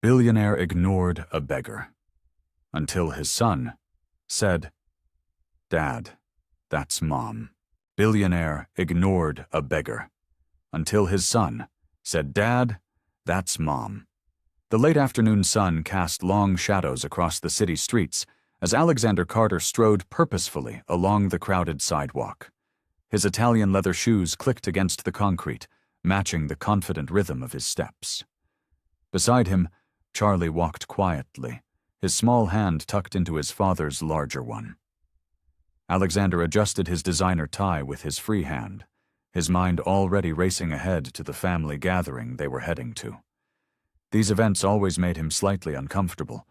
Billionaire ignored a beggar, until his son said, "Dad, that's Mom." Billionaire ignored a beggar, until his son said, "Dad, that's Mom." The late afternoon sun cast long shadows across the city streets as Alexander Carter strode purposefully along the crowded sidewalk. His Italian leather shoes clicked against the concrete, matching the confident rhythm of his steps. Beside him, Charlie walked quietly, his small hand tucked into his father's larger one. Alexander adjusted his designer tie with his free hand, his mind already racing ahead to the family gathering they were heading to. These events always made him slightly uncomfortable.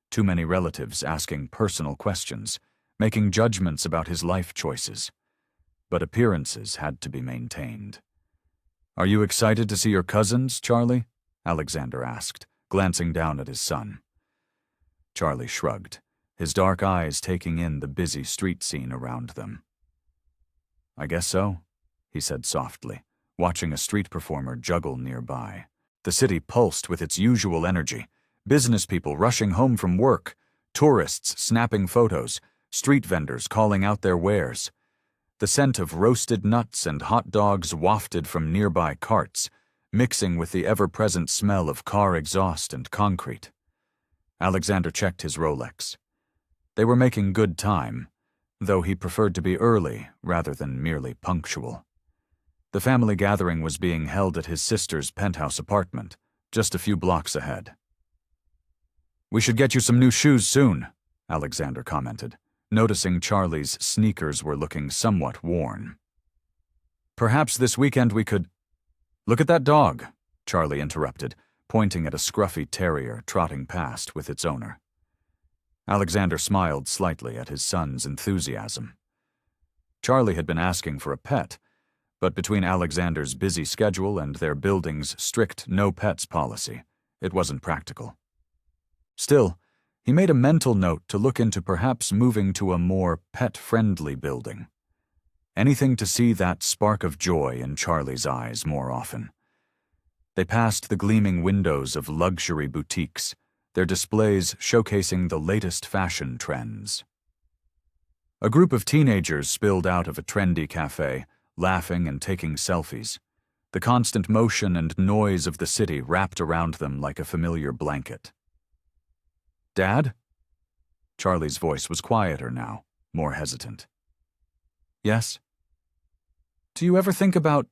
Too many relatives asking personal questions, making judgments about his life choices. But appearances had to be maintained. "Are you excited to see your cousins, Charlie?" Alexander asked, glancing down at his son. Charlie shrugged, his dark eyes taking in the busy street scene around them. "I guess so," he said softly, watching a street performer juggle nearby. The city pulsed with its usual energy, business people rushing home from work, tourists snapping photos, street vendors calling out their wares. The scent of roasted nuts and hot dogs wafted from nearby carts, mixing with the ever-present smell of car exhaust and concrete. Alexander checked his Rolex. They were making good time, though he preferred to be early rather than merely punctual. The family gathering was being held at his sister's penthouse apartment, just a few blocks ahead. "We should get you some new shoes soon," Alexander commented, noticing Charlie's sneakers were looking somewhat worn. "Perhaps this weekend we could—" "Look at that dog," Charlie interrupted, pointing at a scruffy terrier trotting past with its owner. Alexander smiled slightly at his son's enthusiasm. Charlie had been asking for a pet, but between Alexander's busy schedule and their building's strict no-pets policy, it wasn't practical. Still, he made a mental note to look into perhaps moving to a more pet-friendly building. Anything to see that spark of joy in Charlie's eyes more often. They passed the gleaming windows of luxury boutiques, their displays showcasing the latest fashion trends. A group of teenagers spilled out of a trendy cafe, laughing and taking selfies. The constant motion and noise of the city wrapped around them like a familiar blanket. "Dad?" Charlie's voice was quieter now, more hesitant. "Yes?" "Do you ever think about—"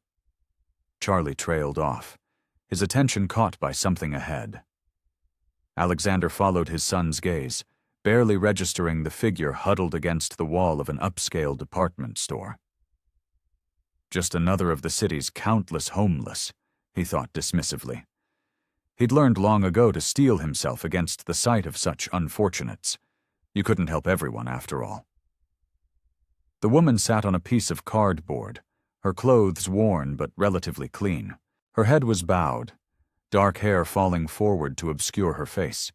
Charlie trailed off, his attention caught by something ahead. Alexander followed his son's gaze, barely registering the figure huddled against the wall of an upscale department store. Just another of the city's countless homeless, he thought dismissively. He'd learned long ago to steel himself against the sight of such unfortunates. You couldn't help everyone, after all. The woman sat on a piece of cardboard, her clothes worn but relatively clean. Her head was bowed, dark hair falling forward to obscure her face.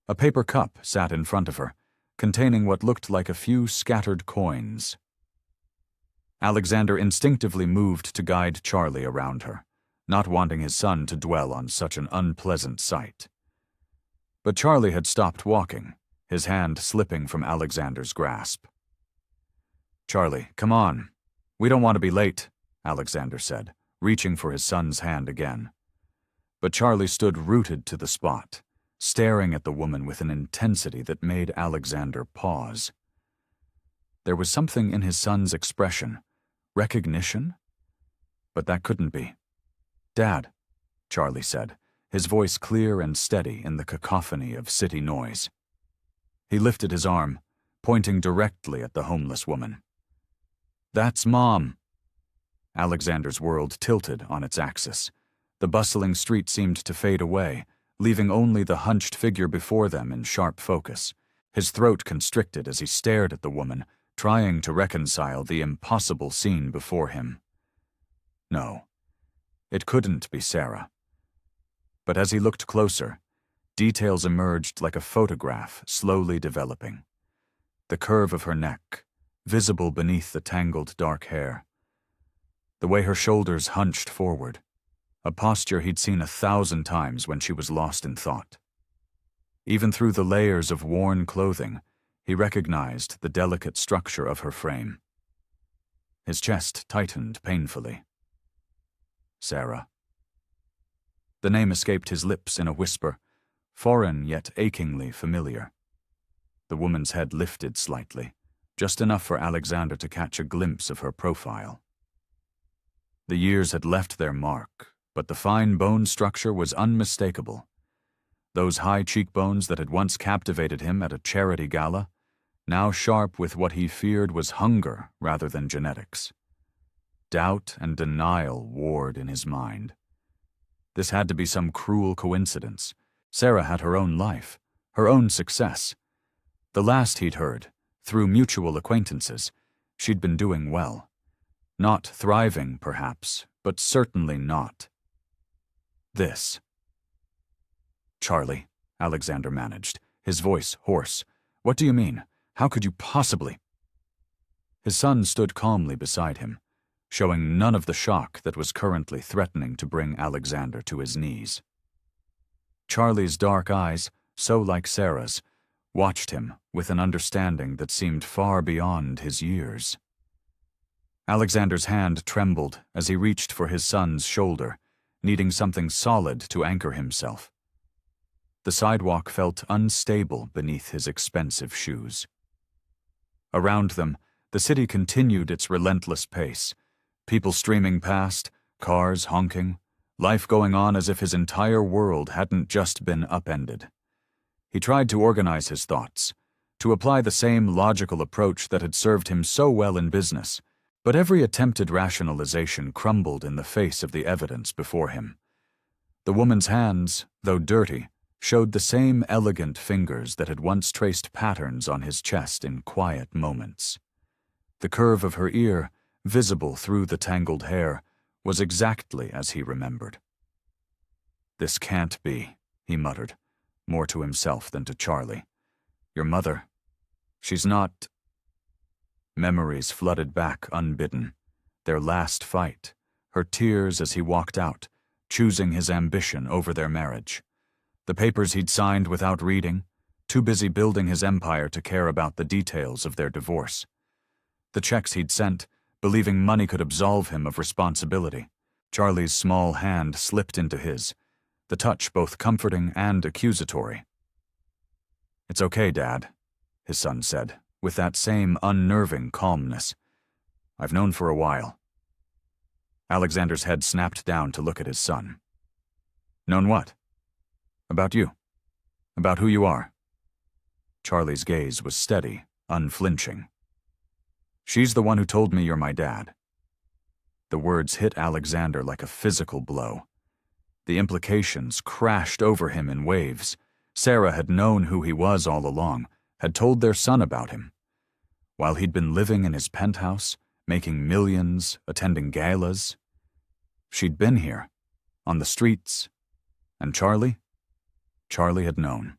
A paper cup sat in front of her, containing what looked like a few scattered coins. Alexander instinctively moved to guide Charlie around her, not wanting his son to dwell on such an unpleasant sight. But Charlie had stopped walking, his hand slipping from Alexander's grasp. "Charlie, come on. We don't want to be late," Alexander said, reaching for his son's hand again. But Charlie stood rooted to the spot, staring at the woman with an intensity that made Alexander pause. There was something in his son's expression. Recognition? But that couldn't be. "Dad," Charlie said, his voice clear and steady in the cacophony of city noise. He lifted his arm, pointing directly at the homeless woman. "That's Mom." Alexander's world tilted on its axis. The bustling street seemed to fade away, leaving only the hunched figure before them in sharp focus. His throat constricted as he stared at the woman, trying to reconcile the impossible scene before him. No, it couldn't be Sarah. But as he looked closer, details emerged like a photograph slowly developing. The curve of her neck, visible beneath the tangled dark hair. The way her shoulders hunched forward. a posture he'd seen 1,000 times when she was lost in thought. Even through the layers of worn clothing, he recognized the delicate structure of her frame. His chest tightened painfully. Sarah. The name escaped his lips in a whisper, foreign yet achingly familiar. The woman's head lifted slightly, just enough for Alexander to catch a glimpse of her profile. The years had left their mark, but the fine bone structure was unmistakable. Those high cheekbones that had once captivated him at a charity gala, now sharp with what he feared was hunger rather than genetics. Doubt and denial warred in his mind. This had to be some cruel coincidence. Sarah had her own life, her own success. The last he'd heard, through mutual acquaintances, she'd been doing well. Not thriving, perhaps, but certainly not. This. Charlie, Alexander managed, his voice hoarse. What do you mean? How could you possibly? His son stood calmly beside him, showing none of the shock that was currently threatening to bring Alexander to his knees. Charlie's dark eyes, so like Sarah's, watched him with an understanding that seemed far beyond his years. Alexander's hand trembled as he reached for his son's shoulder, needing something solid to anchor himself. The sidewalk felt unstable beneath his expensive shoes. Around them, the city continued its relentless pace, people streaming past, cars honking, life going on as if his entire world hadn't just been upended. He tried to organize his thoughts, to apply the same logical approach that had served him so well in business, but every attempted rationalization crumbled in the face of the evidence before him. The woman's hands, though dirty, showed the same elegant fingers that had once traced patterns on his chest in quiet moments. The curve of her ear, visible through the tangled hair, was exactly as he remembered. "This can't be," he muttered, more to himself than to Charlie. "Your mother, she's not—" Memories flooded back unbidden, their last fight, her tears as he walked out, choosing his ambition over their marriage, the papers he'd signed without reading, too busy building his empire to care about the details of their divorce, the checks he'd sent, believing money could absolve him of responsibility. Charlie's small hand slipped into his, the touch both comforting and accusatory. "It's okay, Dad," his son said, with that same unnerving calmness. "I've known for a while." Alexander's head snapped down to look at his son. "Known what? About you. About who you are." Charlie's gaze was steady, unflinching. "She's the one who told me you're my dad." The words hit Alexander like a physical blow. The implications crashed over him in waves. Sarah had known who he was all along, had told their son about him. While he'd been living in his penthouse, making millions, attending galas. She'd been here, on the streets. And Charlie? Charlie had known.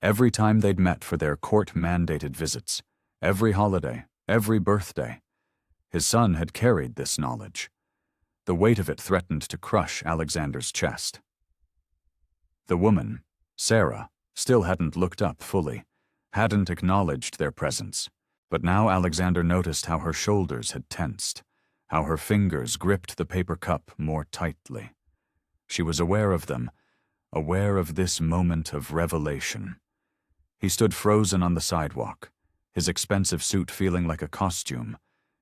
Every time they'd met for their court-mandated visits, every holiday, every birthday, his son had carried this knowledge. The weight of it threatened to crush Alexander's chest. The woman, Sarah, still hadn't looked up fully, hadn't acknowledged their presence, but now Alexander noticed how her shoulders had tensed, how her fingers gripped the paper cup more tightly. She was aware of them, aware of this moment of revelation. He stood frozen on the sidewalk, his expensive suit feeling like a costume,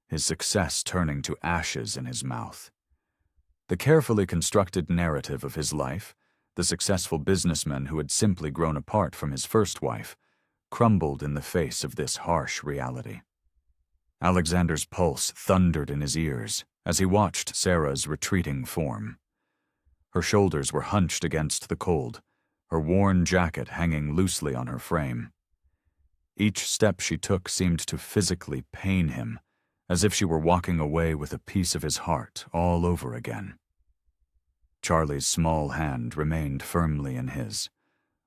his success turning to ashes in his mouth. The carefully constructed narrative of his life, the successful businessman who had simply grown apart from his first wife, crumbled in the face of this harsh reality. Alexander's pulse thundered in his ears as he watched Sarah's retreating form. Her shoulders were hunched against the cold, her worn jacket hanging loosely on her frame. Each step she took seemed to physically pain him, as if she were walking away with a piece of his heart all over again. Charlie's small hand remained firmly in his,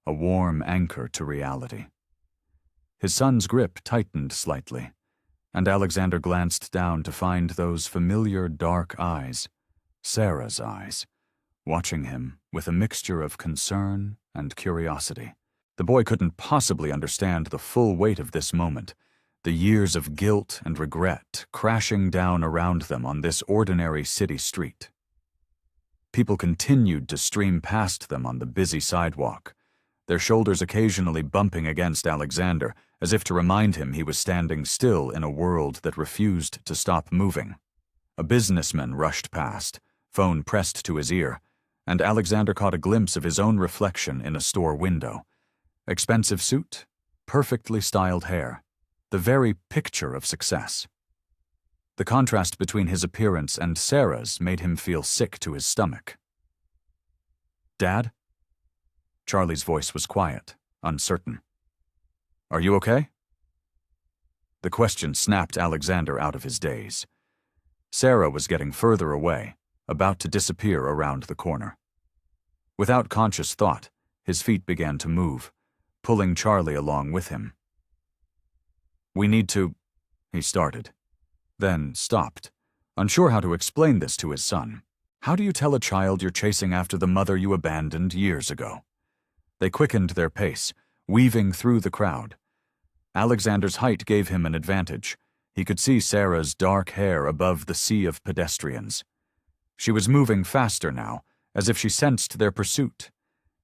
a warm anchor to reality. His son's grip tightened slightly, and Alexander glanced down to find those familiar dark eyes, Sarah's eyes, watching him with a mixture of concern and curiosity. The boy couldn't possibly understand the full weight of this moment, the years of guilt and regret crashing down around them on this ordinary city street. People continued to stream past them on the busy sidewalk, their shoulders occasionally bumping against Alexander, as if to remind him he was standing still in a world that refused to stop moving. A businessman rushed past, phone pressed to his ear, and Alexander caught a glimpse of his own reflection in a store window. Expensive suit, perfectly styled hair, the very picture of success. The contrast between his appearance and Sarah's made him feel sick to his stomach. "Dad?" Charlie's voice was quiet, uncertain. "Are you okay?" The question snapped Alexander out of his daze. Sarah was getting further away, about to disappear around the corner. Without conscious thought, his feet began to move, pulling Charlie along with him. "We need to," he started, then stopped, unsure how to explain this to his son. How do you tell a child you're chasing after the mother you abandoned years ago? They quickened their pace, weaving through the crowd. Alexander's height gave him an advantage. He could see Sarah's dark hair above the sea of pedestrians. She was moving faster now, as if she sensed their pursuit.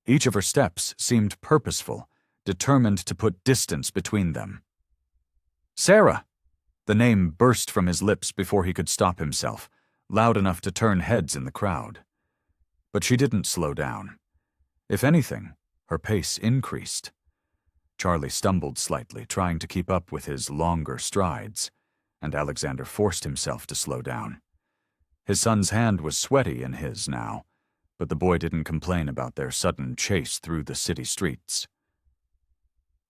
Each of her steps seemed purposeful, determined to put distance between them. "Sarah!" The name burst from his lips before he could stop himself, loud enough to turn heads in the crowd. But she didn't slow down. If anything, her pace increased. Charlie stumbled slightly, trying to keep up with his longer strides, and Alexander forced himself to slow down. His son's hand was sweaty in his now, but the boy didn't complain about their sudden chase through the city streets.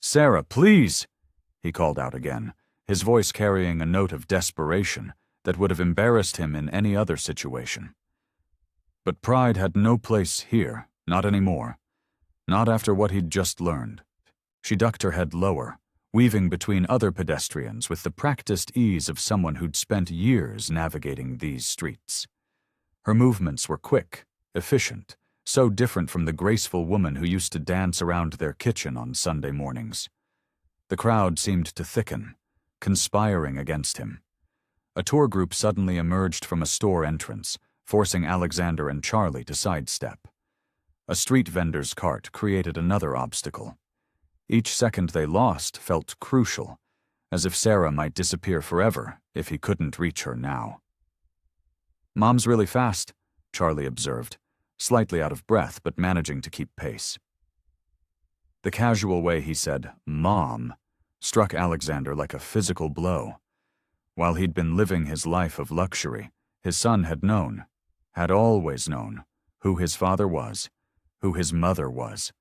"Sarah, please!" he called out again, his voice carrying a note of desperation that would have embarrassed him in any other situation. But pride had no place here, not anymore. Not after what he'd just learned. She ducked her head lower, weaving between other pedestrians with the practiced ease of someone who'd spent years navigating these streets. Her movements were quick, efficient, so different from the graceful woman who used to dance around their kitchen on Sunday mornings. The crowd seemed to thicken, conspiring against him. A tour group suddenly emerged from a store entrance, forcing Alexander and Charlie to sidestep. A street vendor's cart created another obstacle. Each second they lost felt crucial, as if Sarah might disappear forever if he couldn't reach her now. "Mom's really fast," Charlie observed, slightly out of breath but managing to keep pace. The casual way he said, "Mom," struck Alexander like a physical blow. While he'd been living his life of luxury, his son had known, had always known, who his father was, who his mother was.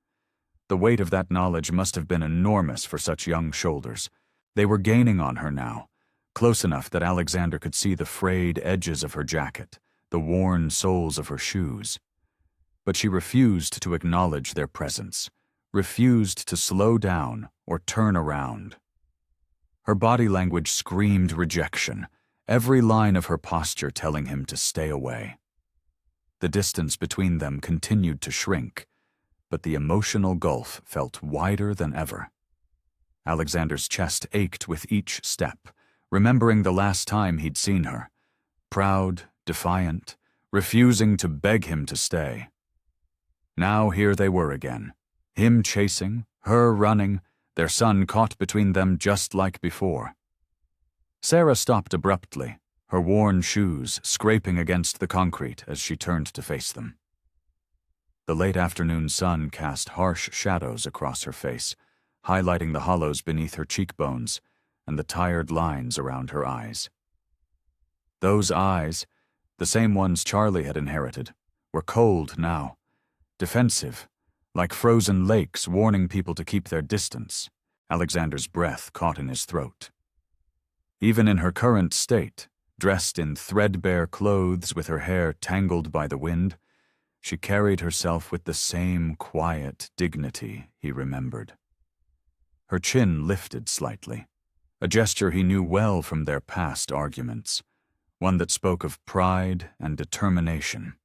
The weight of that knowledge must have been enormous for such young shoulders. They were gaining on her now, close enough that Alexander could see the frayed edges of her jacket, the worn soles of her shoes. But she refused to acknowledge their presence, refused to slow down or turn around. Her body language screamed rejection, every line of her posture telling him to stay away. The distance between them continued to shrink, but the emotional gulf felt wider than ever. Alexander's chest ached with each step, remembering the last time he'd seen her, proud, defiant, refusing to beg him to stay. Now here they were again, him chasing, her running, their son caught between them just like before. Sarah stopped abruptly, her worn shoes scraping against the concrete as she turned to face them. The late afternoon sun cast harsh shadows across her face, highlighting the hollows beneath her cheekbones and the tired lines around her eyes. Those eyes, the same ones Charlie had inherited, were cold now, defensive, like frozen lakes warning people to keep their distance. Alexander's breath caught in his throat. Even in her current state, dressed in threadbare clothes with her hair tangled by the wind, she carried herself with the same quiet dignity he remembered. Her chin lifted slightly, a gesture he knew well from their past arguments, one that spoke of pride and determination.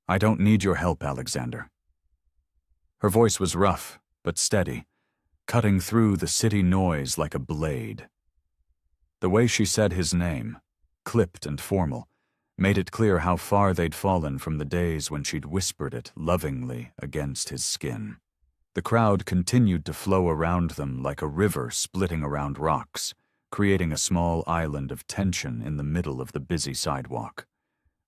I don't need your help, Alexander. Her voice was rough, but steady, cutting through the city noise like a blade. The way she said his name, clipped and formal, made it clear how far they'd fallen from the days when she'd whispered it lovingly against his skin. The crowd continued to flow around them like a river splitting around rocks, creating a small island of tension in the middle of the busy sidewalk.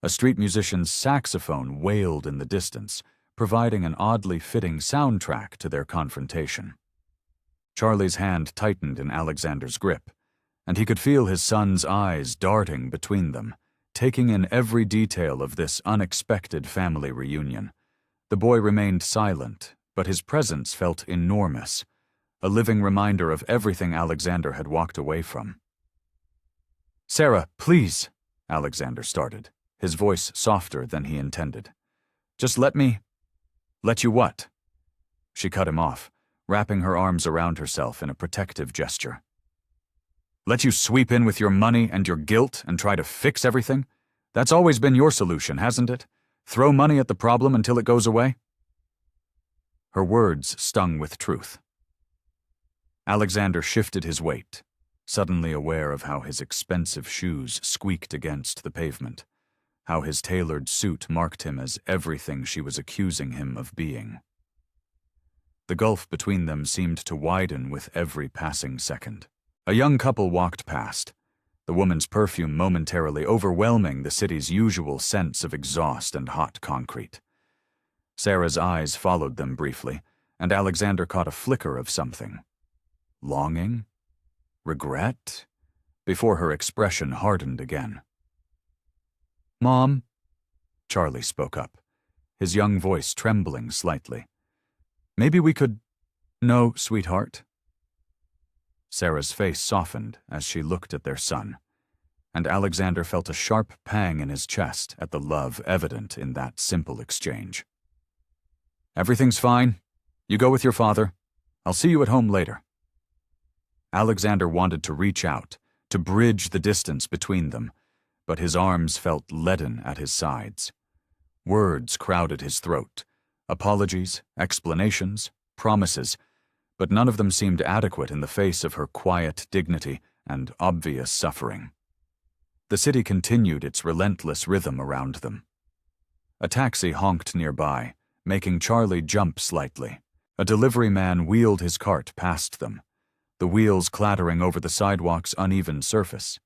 A street musician's saxophone wailed in the distance, providing an oddly fitting soundtrack to their confrontation. Charlie's hand tightened in Alexander's grip, and he could feel his son's eyes darting between them, taking in every detail of this unexpected family reunion. The boy remained silent, but his presence felt enormous, a living reminder of everything Alexander had walked away from. "Sarah, please," Alexander started, his voice softer than he intended. "Just let me—" "Let you what?" She cut him off, wrapping her arms around herself in a protective gesture. "Let you sweep in with your money and your guilt and try to fix everything? That's always been your solution, hasn't it? Throw money at the problem until it goes away?" Her words stung with truth. Alexander shifted his weight, suddenly aware of how his expensive shoes squeaked against the pavement, how his tailored suit marked him as everything she was accusing him of being. The gulf between them seemed to widen with every passing second. A young couple walked past, the woman's perfume momentarily overwhelming the city's usual sense of exhaust and hot concrete. Sarah's eyes followed them briefly, and Alexander caught a flicker of something. Longing? Regret? Before her expression hardened again. "Mom," Charlie spoke up, his young voice trembling slightly. "Maybe we could—" "No, sweetheart." Sarah's face softened as she looked at their son, and Alexander felt a sharp pang in his chest at the love evident in that simple exchange. "Everything's fine. You go with your father. I'll see you at home later." Alexander wanted to reach out, to bridge the distance between them, but his arms felt leaden at his sides. Words crowded his throat, apologies, explanations, promises, but none of them seemed adequate in the face of her quiet dignity and obvious suffering. The city continued its relentless rhythm around them. A taxi honked nearby, making Charlie jump slightly. A delivery man wheeled his cart past them, the wheels clattering over the sidewalk's uneven surface.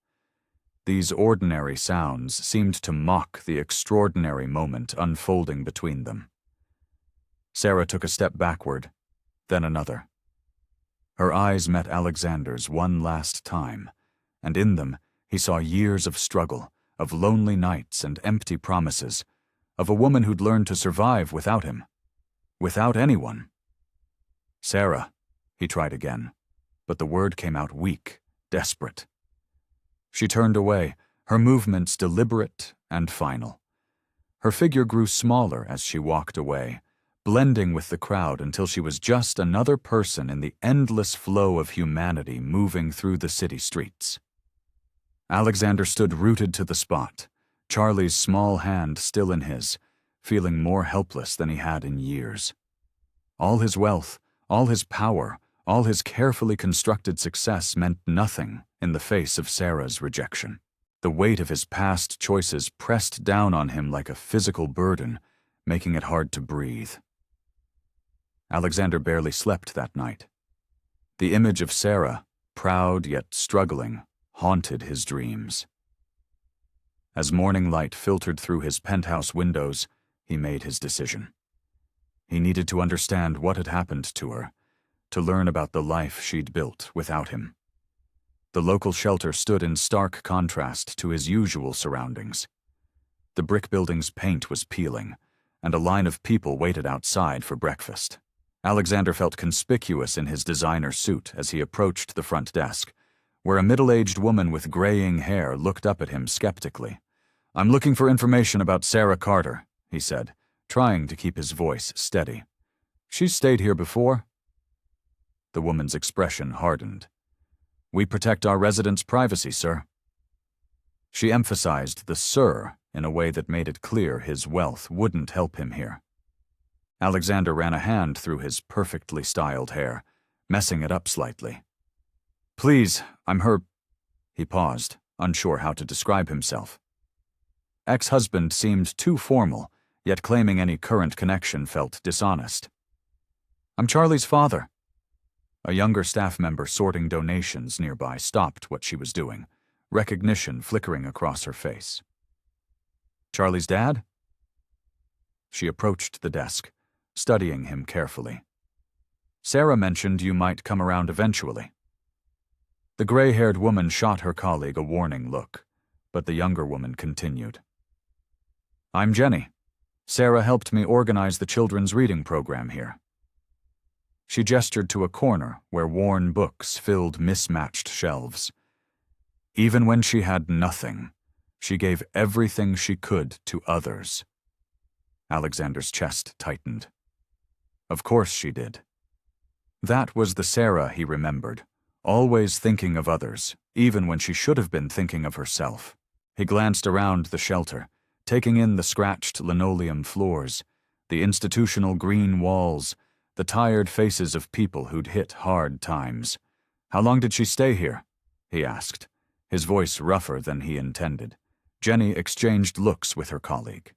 These ordinary sounds seemed to mock the extraordinary moment unfolding between them. Sarah took a step backward, then another. Her eyes met Alexander's one last time, and in them he saw years of struggle, of lonely nights and empty promises, of a woman who'd learned to survive without him, without anyone. "Sarah," he tried again, but the word came out weak, desperate. She turned away, her movements deliberate and final. Her figure grew smaller as she walked away, blending with the crowd until she was just another person in the endless flow of humanity moving through the city streets. Alexander stood rooted to the spot, Charlie's small hand still in his, feeling more helpless than he had in years. All his wealth, all his power, all his carefully constructed success meant nothing in the face of Sarah's rejection. The weight of his past choices pressed down on him like a physical burden, making it hard to breathe. Alexander barely slept that night. The image of Sarah, proud yet struggling, haunted his dreams. As morning light filtered through his penthouse windows, he made his decision. He needed to understand what had happened to her, to learn about the life she'd built without him. The local shelter stood in stark contrast to his usual surroundings. The brick building's paint was peeling, and a line of people waited outside for breakfast. Alexander felt conspicuous in his designer suit as he approached the front desk, where a middle-aged woman with graying hair looked up at him skeptically. "I'm looking for information about Sarah Carter," he said, trying to keep his voice steady. "She's stayed here before?" The woman's expression hardened. "We protect our residents' privacy, sir." She emphasized the "sir" in a way that made it clear his wealth wouldn't help him here. Alexander ran a hand through his perfectly styled hair, messing it up slightly. "Please, I'm her—" He paused, unsure how to describe himself. Ex-husband seemed too formal, yet claiming any current connection felt dishonest. "I'm Charlie's father." A younger staff member sorting donations nearby stopped what she was doing, recognition flickering across her face. "Charlie's dad?" She approached the desk, studying him carefully. "Sarah mentioned you might come around eventually." The gray-haired woman shot her colleague a warning look, but the younger woman continued. "I'm Jenny. Sarah helped me organize the children's reading program here." She gestured to a corner where worn books filled mismatched shelves. Even when she had nothing, she gave everything she could to others. Alexander's chest tightened. Of course she did. That was the Sarah he remembered, always thinking of others, even when she should have been thinking of herself. He glanced around the shelter, taking in the scratched linoleum floors, the institutional green walls, the tired faces of people who'd hit hard times. "How long did she stay here?" he asked, his voice rougher than he intended. Jenny exchanged looks with her colleague.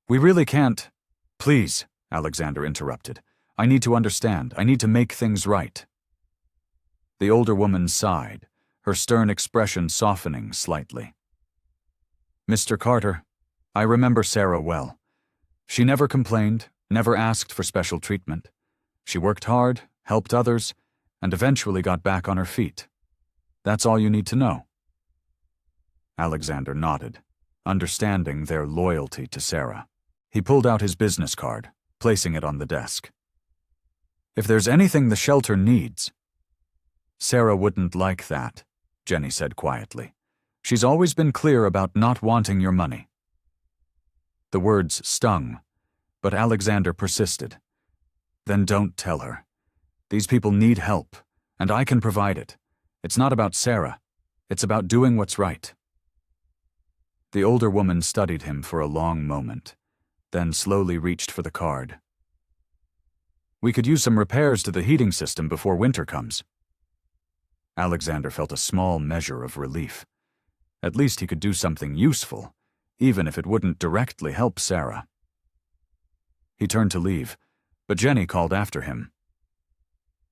"We really can't—" "Please," Alexander interrupted. "I need to understand. I need to make things right." The older woman sighed, her stern expression softening slightly. "Mr. Carter, I remember Sarah well. She never complained, never asked for special treatment. She worked hard, helped others, and eventually got back on her feet. That's all you need to know." Alexander nodded, understanding their loyalty to Sarah. He pulled out his business card, placing it on the desk. "If there's anything the shelter needs—" "Sarah wouldn't like that," Jenny said quietly. "She's always been clear about not wanting your money." The words stung, but Alexander persisted. "Then don't tell her. These people need help, and I can provide it. It's not about Sarah. It's about doing what's right." The older woman studied him for a long moment, then slowly reached for the card. "We could use some repairs to the heating system before winter comes." Alexander felt a small measure of relief. At least he could do something useful, even if it wouldn't directly help Sarah. He turned to leave, but Jenny called after him.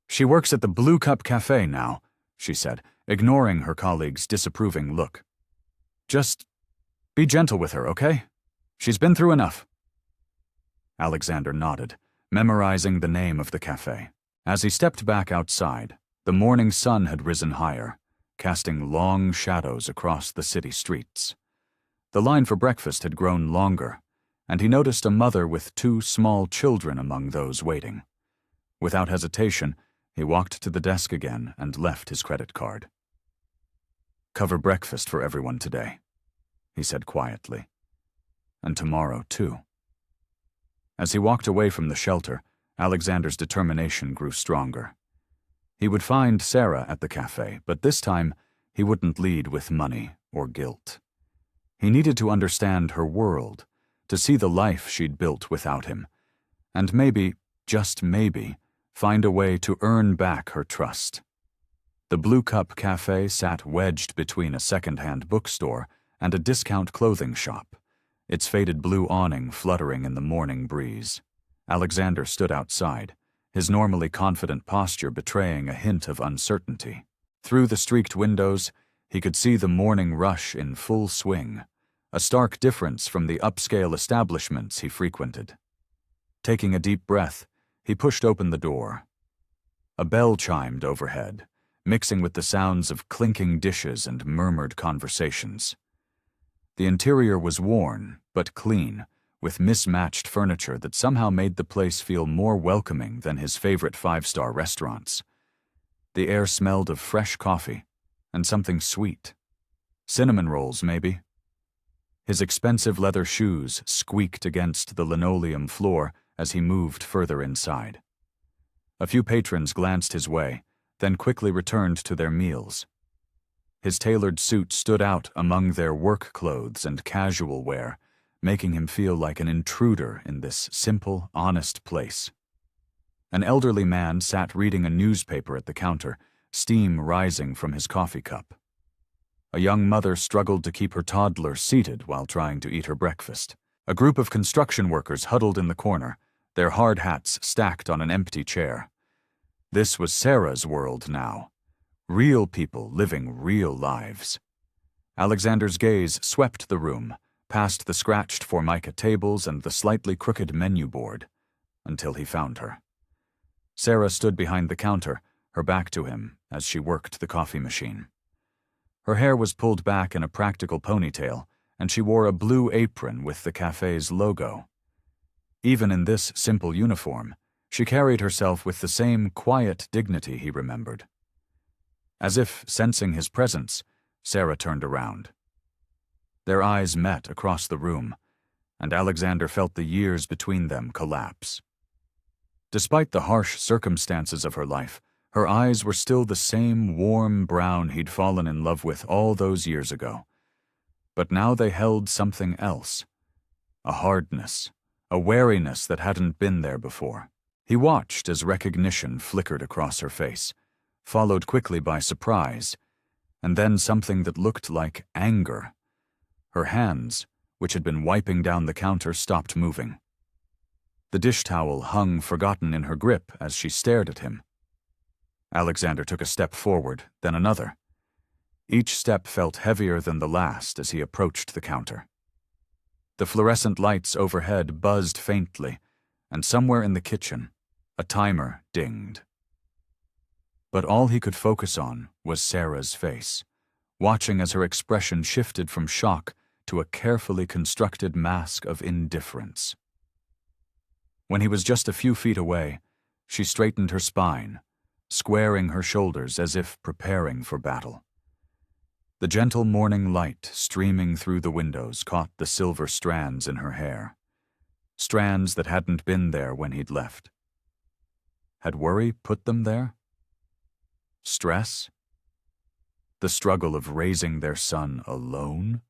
"She works at the Blue Cup Cafe now," she said, ignoring her colleague's disapproving look. "Just be gentle with her, okay? She's been through enough." Alexander nodded, memorizing the name of the cafe. As he stepped back outside, the morning sun had risen higher, casting long shadows across the city streets. The line for breakfast had grown longer, and he noticed a mother with 2 small children among those waiting. Without hesitation, he walked to the desk again and left his credit card. "Cover breakfast for everyone today," he said quietly. "And tomorrow, too." As he walked away from the shelter, Alexander's determination grew stronger. He would find Sarah at the cafe, but this time he wouldn't lead with money or guilt. He needed to understand her world, to see the life she'd built without him, and maybe, just maybe, find a way to earn back her trust. The Blue Cup Cafe sat wedged between a second-hand bookstore and a discount clothing shop, its faded blue awning fluttering in the morning breeze. Alexander stood outside, his normally confident posture betraying a hint of uncertainty. Through the streaked windows, he could see the morning rush in full swing, a stark difference from the upscale establishments he frequented. Taking a deep breath, he pushed open the door. A bell chimed overhead, mixing with the sounds of clinking dishes and murmured conversations. The interior was worn, but clean, with mismatched furniture that somehow made the place feel more welcoming than his favorite 5-star restaurants. The air smelled of fresh coffee and something sweet. Cinnamon rolls, maybe. His expensive leather shoes squeaked against the linoleum floor as he moved further inside. A few patrons glanced his way, then quickly returned to their meals. His tailored suit stood out among their work clothes and casual wear, making him feel like an intruder in this simple, honest place. An elderly man sat reading a newspaper at the counter, steam rising from his coffee cup. A young mother struggled to keep her toddler seated while trying to eat her breakfast. A group of construction workers huddled in the corner, their hard hats stacked on an empty chair. This was Sarah's world now. Real people living real lives. Alexander's gaze swept the room, past the scratched Formica tables and the slightly crooked menu board, until he found her. Sarah stood behind the counter, her back to him, as she worked the coffee machine. Her hair was pulled back in a practical ponytail, and she wore a blue apron with the cafe's logo. Even in this simple uniform, she carried herself with the same quiet dignity he remembered. As if sensing his presence, Sarah turned around. Their eyes met across the room, and Alexander felt the years between them collapse. Despite the harsh circumstances of her life, her eyes were still the same warm brown he'd fallen in love with all those years ago. But now they held something else. A hardness, a wariness that hadn't been there before. He watched as recognition flickered across her face, followed quickly by surprise, and then something that looked like anger. Her hands, which had been wiping down the counter, stopped moving. The dish towel hung forgotten in her grip as she stared at him. Alexander took a step forward, then another. Each step felt heavier than the last as he approached the counter. The fluorescent lights overhead buzzed faintly, and somewhere in the kitchen, a timer dinged. But all he could focus on was Sarah's face, watching as her expression shifted from shock to a carefully constructed mask of indifference. When he was just a few feet away, she straightened her spine, squaring her shoulders as if preparing for battle. The gentle morning light streaming through the windows caught the silver strands in her hair, strands that hadn't been there when he'd left. Had worry put them there? Stress? The struggle of raising their son alone?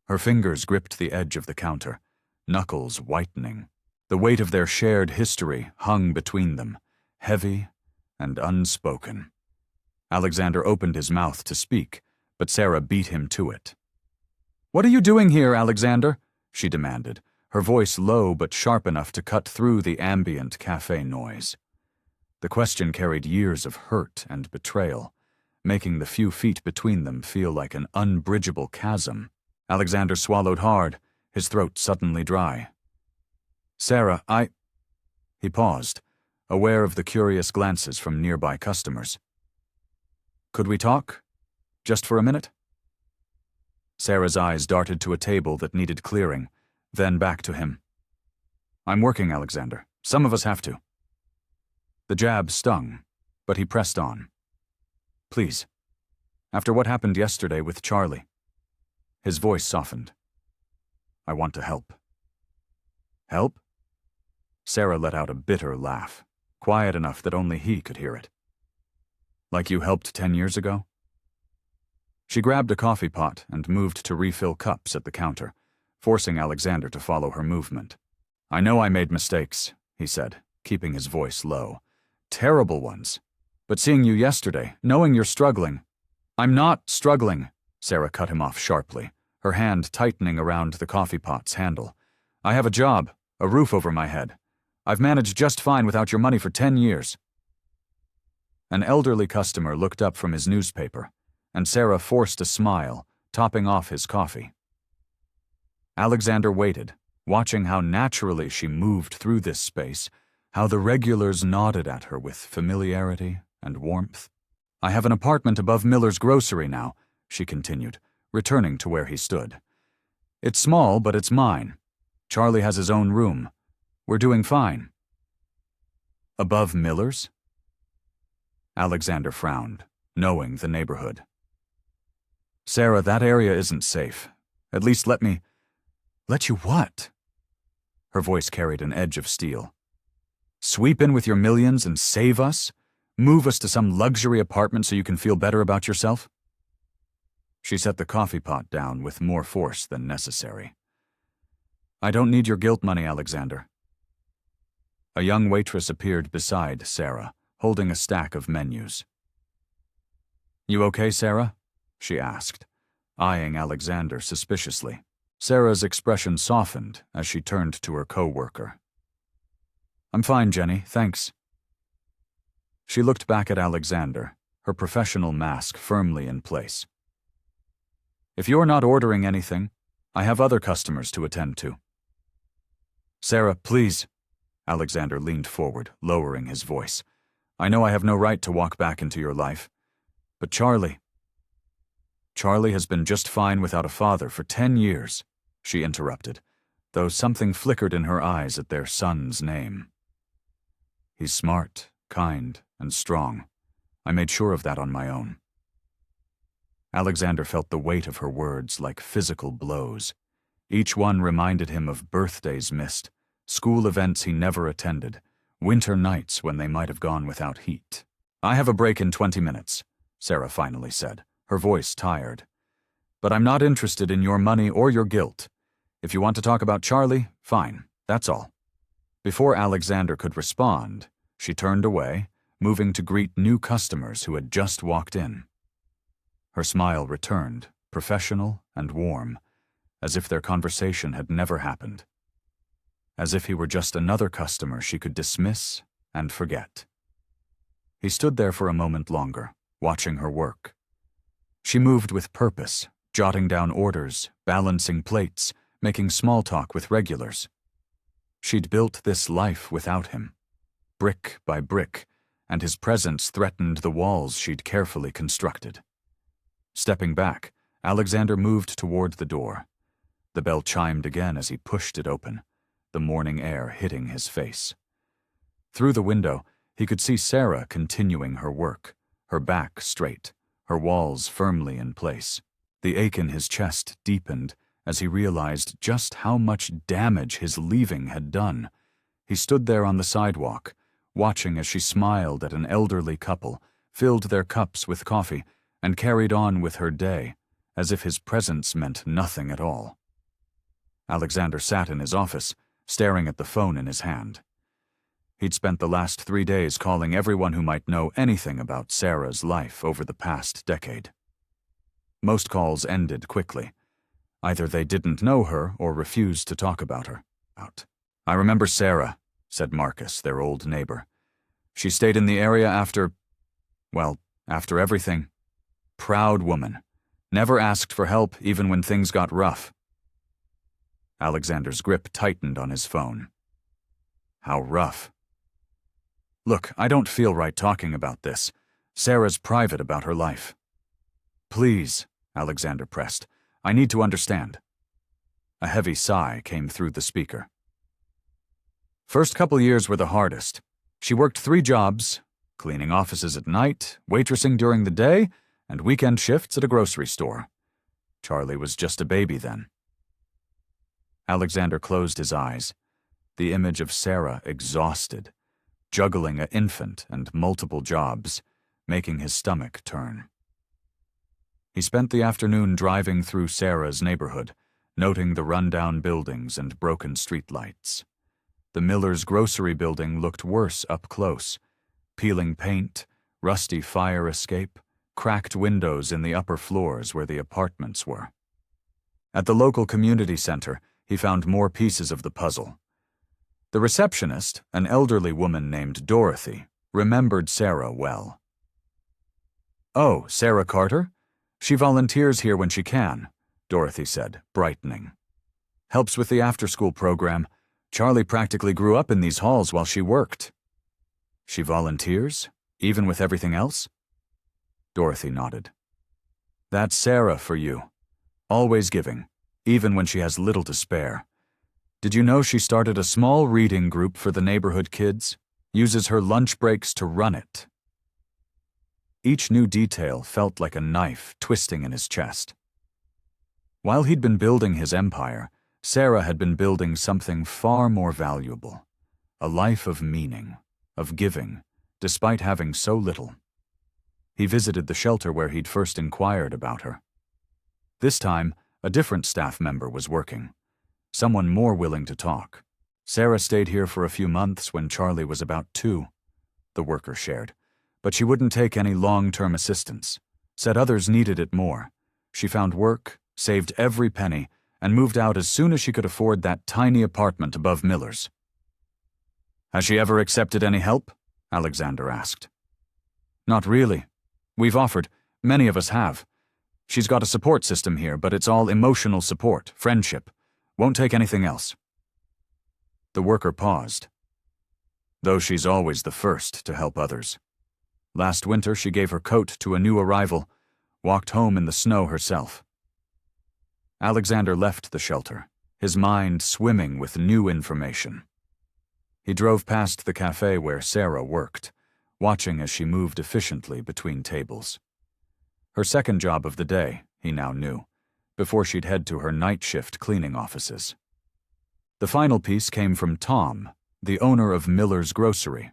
Her fingers gripped the edge of the counter, knuckles whitening. The weight of their shared history hung between them, heavy and unspoken. Alexander opened his mouth to speak, but Sarah beat him to it. "What are you doing here, Alexander?" she demanded, her voice low but sharp enough to cut through the ambient cafe noise. The question carried years of hurt and betrayal, making the few feet between them feel like an unbridgeable chasm. Alexander swallowed hard, his throat suddenly dry. "Sarah, He paused, aware of the curious glances from nearby customers. "Could we talk? Just for a minute?" Sarah's eyes darted to a table that needed clearing, then back to him. "I'm working, Alexander. Some of us have to." The jab stung, but he pressed on. "Please, after what happened yesterday with Charlie." His voice softened. "I want to help." "Help?" Sarah let out a bitter laugh, quiet enough that only he could hear it. "Like you helped 10 years ago?" She grabbed a coffee pot and moved to refill cups at the counter, forcing Alexander to follow her movement. "I know I made mistakes," he said, keeping his voice low. "Terrible ones. But seeing you yesterday, knowing you're struggling—" "I'm not struggling," Sarah cut him off sharply, her hand tightening around the coffee pot's handle. "I have a job, a roof over my head. I've managed just fine without your money for 10 years. An elderly customer looked up from his newspaper, and Sarah forced a smile, topping off his coffee. Alexander waited, watching how naturally she moved through this space, how the regulars nodded at her with familiarity and warmth. "I have an apartment above Miller's grocery now," she continued, returning to where he stood. "It's small, but it's mine. Charlie has his own room. We're doing fine." "Above Miller's?" Alexander frowned, knowing the neighborhood. "Sarah, that area isn't safe. At least let me—" "Let you what?" Her voice carried an edge of steel. "Sweep in with your millions and save us? Move us to some luxury apartment so you can feel better about yourself?" She set the coffee pot down with more force than necessary. "I don't need your guilt money, Alexander." A young waitress appeared beside Sarah, holding a stack of menus. "You okay, Sarah?" she asked, eyeing Alexander suspiciously. Sarah's expression softened as she turned to her co-worker. "I'm fine, Jenny, thanks." She looked back at Alexander, her professional mask firmly in place. "If you're not ordering anything, I have other customers to attend to." "Sarah, please." Alexander leaned forward, lowering his voice. "I know I have no right to walk back into your life, but Charlie has been just fine without a father for 10 years, she interrupted, though something flickered in her eyes at their son's name. "He's smart, kind, and strong. I made sure of that on my own." Alexander felt the weight of her words like physical blows. Each one reminded him of birthdays missed, school events he never attended, winter nights when they might have gone without heat. "I have a break in 20 minutes, Sarah finally said, her voice tired. "But I'm not interested in your money or your guilt. If you want to talk about Charlie, fine, that's all." Before Alexander could respond, she turned away, moving to greet new customers who had just walked in. Her smile returned, professional and warm, as if their conversation had never happened. As if he were just another customer she could dismiss and forget. He stood there for a moment longer, watching her work. She moved with purpose, jotting down orders, balancing plates, making small talk with regulars. She'd built this life without him, brick by brick, and his presence threatened the walls she'd carefully constructed. Stepping back, Alexander moved toward the door. The bell chimed again as he pushed it open, the morning air hitting his face. Through the window, he could see Sarah continuing her work, her back straight, her walls firmly in place. The ache in his chest deepened as he realized just how much damage his leaving had done. He stood there on the sidewalk, watching as she smiled at an elderly couple, filled their cups with coffee, and carried on with her day, as if his presence meant nothing at all. Alexander sat in his office, staring at the phone in his hand. He'd spent the last 3 days calling everyone who might know anything about Sarah's life over the past decade. Most calls ended quickly. Either they didn't know her or refused to talk about her. "I remember Sarah," said Marcus, their old neighbor. "She stayed in the area after everything. Proud woman. Never asked for help even when things got rough." Alexander's grip tightened on his phone. "How rough?" "Look, I don't feel right talking about this. Sarah's private about her life." "Please," Alexander pressed. "I need to understand." A heavy sigh came through the speaker. "First couple years were the hardest. She worked 3 jobs, cleaning offices at night, waitressing during the day, and weekend shifts at a grocery store. Charlie was just a baby then." Alexander closed his eyes, the image of Sarah exhausted, juggling an infant and multiple jobs, making his stomach turn. He spent the afternoon driving through Sarah's neighborhood, noting the rundown buildings and broken streetlights. The Miller's grocery building looked worse up close, peeling paint, rusty fire escape, cracked windows in the upper floors where the apartments were. At the local community center, he found more pieces of the puzzle. The receptionist, an elderly woman named Dorothy, remembered Sarah well. "Oh, Sarah Carter? She volunteers here when she can," Dorothy said, brightening. "Helps with the after-school program. Charlie practically grew up in these halls while she worked." "She volunteers? Even with everything else?" Dorothy nodded. "That's Sarah for you. Always giving, even when she has little to spare. Did you know she started a small reading group for the neighborhood kids? Uses her lunch breaks to run it." Each new detail felt like a knife twisting in his chest. While he'd been building his empire, Sarah had been building something far more valuable. A life of meaning, of giving, despite having so little. He visited the shelter where he'd first inquired about her. This time, a different staff member was working. Someone more willing to talk. Sarah stayed here for a few months when Charlie was about 2, the worker shared. But she wouldn't take any long-term assistance. Said others needed it more. She found work, saved every penny, and moved out as soon as she could afford that tiny apartment above Miller's. Has she ever accepted any help? Alexander asked. Not really. We've offered. Many of us have. She's got a support system here, but it's all emotional support, friendship. Won't take anything else. The worker paused. Though she's always the first to help others. Last winter, she gave her coat to a new arrival, walked home in the snow herself. Alexander left the shelter, his mind swimming with new information. He drove past the cafe where Sarah worked, watching as she moved efficiently between tables. Her second job of the day, he now knew, before she'd head to her night shift cleaning offices. The final piece came from Tom, the owner of Miller's Grocery.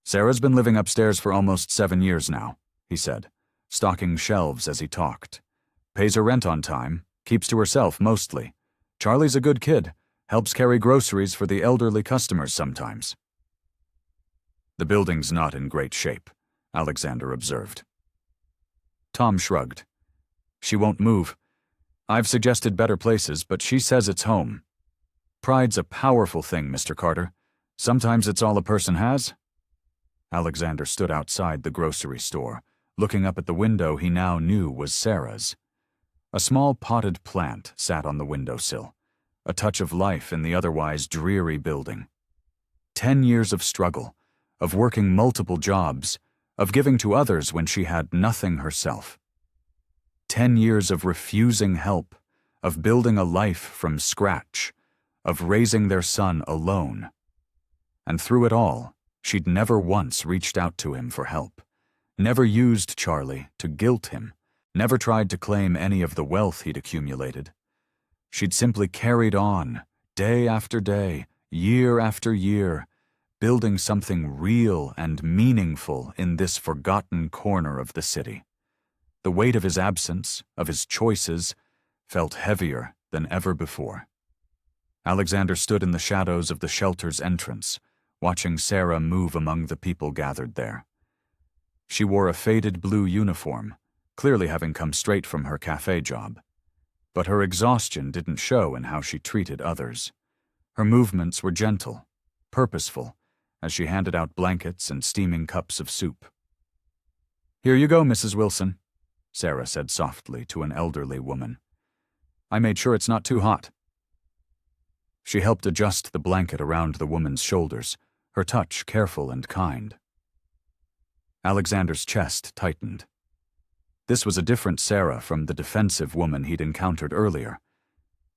Sarah's been living upstairs for almost 7 years now, he said, stocking shelves as he talked. Pays her rent on time, keeps to herself mostly. Charlie's a good kid, helps carry groceries for the elderly customers sometimes. The building's not in great shape, Alexander observed. Tom shrugged. She won't move. I've suggested better places, but she says it's home. Pride's a powerful thing, Mr. Carter. Sometimes it's all a person has. Alexander stood outside the grocery store, looking up at the window he now knew was Sarah's. A small potted plant sat on the windowsill, a touch of life in the otherwise dreary building. 10 years of struggle, of working multiple jobs, of giving to others when she had nothing herself. 10 years of refusing help, of building a life from scratch, of raising their son alone. And through it all, she'd never once reached out to him for help, never used Charlie to guilt him, never tried to claim any of the wealth he'd accumulated. She'd simply carried on, day after day, year after year, building something real and meaningful in this forgotten corner of the city. The weight of his absence, of his choices, felt heavier than ever before. Alexander stood in the shadows of the shelter's entrance, watching Sarah move among the people gathered there. She wore a faded blue uniform, clearly having come straight from her cafe job. But her exhaustion didn't show in how she treated others. Her movements were gentle, purposeful, as she handed out blankets and steaming cups of soup. "Here you go, Mrs. Wilson," Sarah said softly to an elderly woman. "I made sure it's not too hot." She helped adjust the blanket around the woman's shoulders, her touch careful and kind. Alexander's chest tightened. This was a different Sarah from the defensive woman he'd encountered earlier.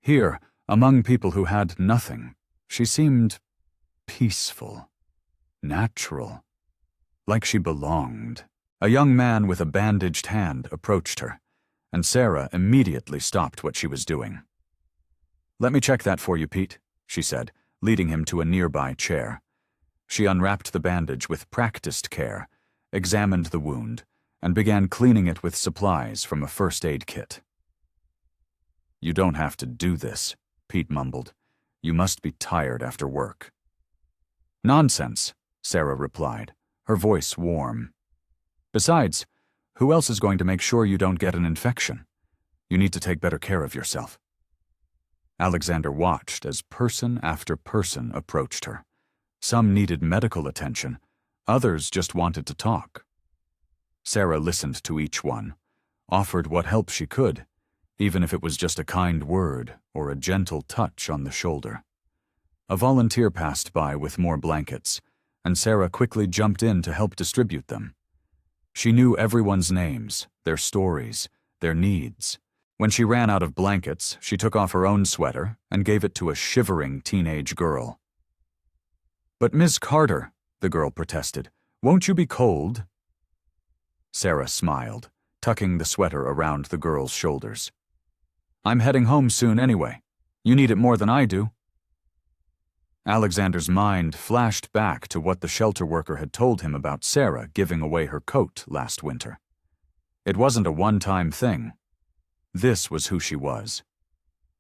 Here, among people who had nothing, she seemed peaceful, natural, like she belonged. A young man with a bandaged hand approached her, and Sarah immediately stopped what she was doing. "Let me check that for you, Pete," she said, leading him to a nearby chair. She unwrapped the bandage with practiced care, examined the wound, and began cleaning it with supplies from a first aid kit. "You don't have to do this," Pete mumbled. "You must be tired after work." "Nonsense," Sarah replied, her voice warm. "Besides, who else is going to make sure you don't get an infection? You need to take better care of yourself." Alexander watched as person after person approached her. Some needed medical attention, others just wanted to talk. Sarah listened to each one, offered what help she could, even if it was just a kind word or a gentle touch on the shoulder. A volunteer passed by with more blankets, and Sarah quickly jumped in to help distribute them. She knew everyone's names, their stories, their needs. When she ran out of blankets, she took off her own sweater and gave it to a shivering teenage girl. "But Miss Carter," the girl protested, "won't you be cold?" Sarah smiled, tucking the sweater around the girl's shoulders. "I'm heading home soon anyway. You need it more than I do." Alexander's mind flashed back to what the shelter worker had told him about Sarah giving away her coat last winter. It wasn't a one-time thing. This was who she was.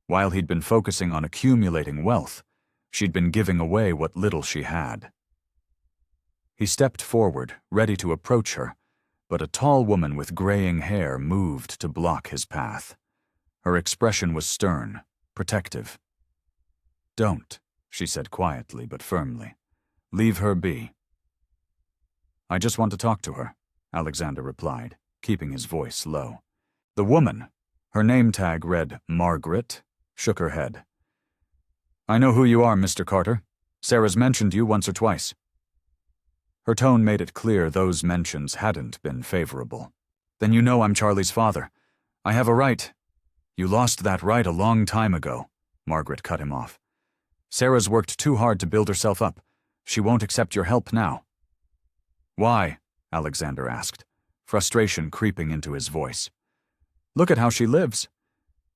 While he'd been focusing on accumulating wealth, she'd been giving away what little she had. He stepped forward, ready to approach her, but a tall woman with graying hair moved to block his path. Her expression was stern, protective. "Don't," she said quietly but firmly. "Leave her be." "I just want to talk to her," Alexander replied, keeping his voice low. The woman, her name tag read Margaret, shook her head. "I know who you are, Mr. Carter. Sarah's mentioned you once or twice." Her tone made it clear those mentions hadn't been favorable. "Then you know I'm Charlie's father. I have a right." "You lost that right a long time ago," Margaret cut him off. "Sarah's worked too hard to build herself up. She won't accept your help now." "Why?" Alexander asked, frustration creeping into his voice. "Look at how she lives.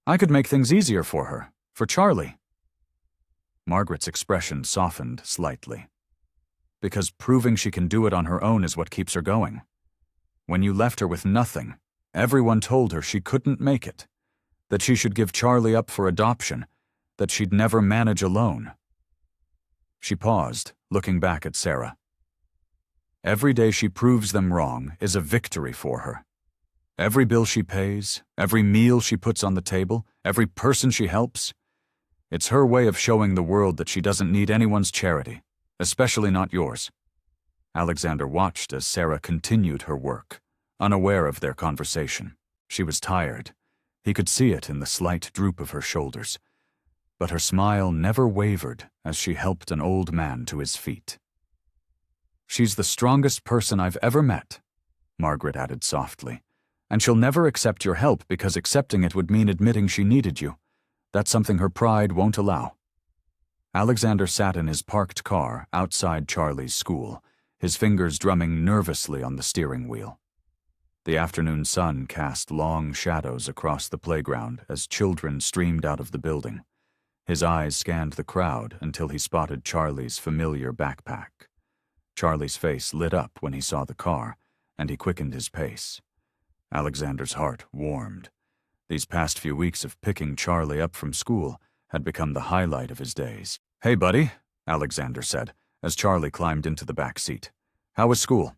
I could make things easier for her, for Charlie." Margaret's expression softened slightly. "Because proving she can do it on her own is what keeps her going. When you left her with nothing, everyone told her she couldn't make it, that she should give Charlie up for adoption, that she'd never manage alone." She paused, looking back at Sarah. "Every day she proves them wrong is a victory for her. Every bill she pays, every meal she puts on the table, every person she helps, it's her way of showing the world that she doesn't need anyone's charity, especially not yours." Alexander watched as Sarah continued her work, unaware of their conversation. She was tired. He could see it in the slight droop of her shoulders. But her smile never wavered as she helped an old man to his feet. "She's the strongest person I've ever met," Margaret added softly. "And she'll never accept your help because accepting it would mean admitting she needed you. That's something her pride won't allow." Alexander sat in his parked car outside Charlie's school, his fingers drumming nervously on the steering wheel. The afternoon sun cast long shadows across the playground as children streamed out of the building. His eyes scanned the crowd until he spotted Charlie's familiar backpack. Charlie's face lit up when he saw the car, and he quickened his pace. Alexander's heart warmed. These past few weeks of picking Charlie up from school had become the highlight of his days. "Hey, buddy," Alexander said, as Charlie climbed into the back seat. "How was school?"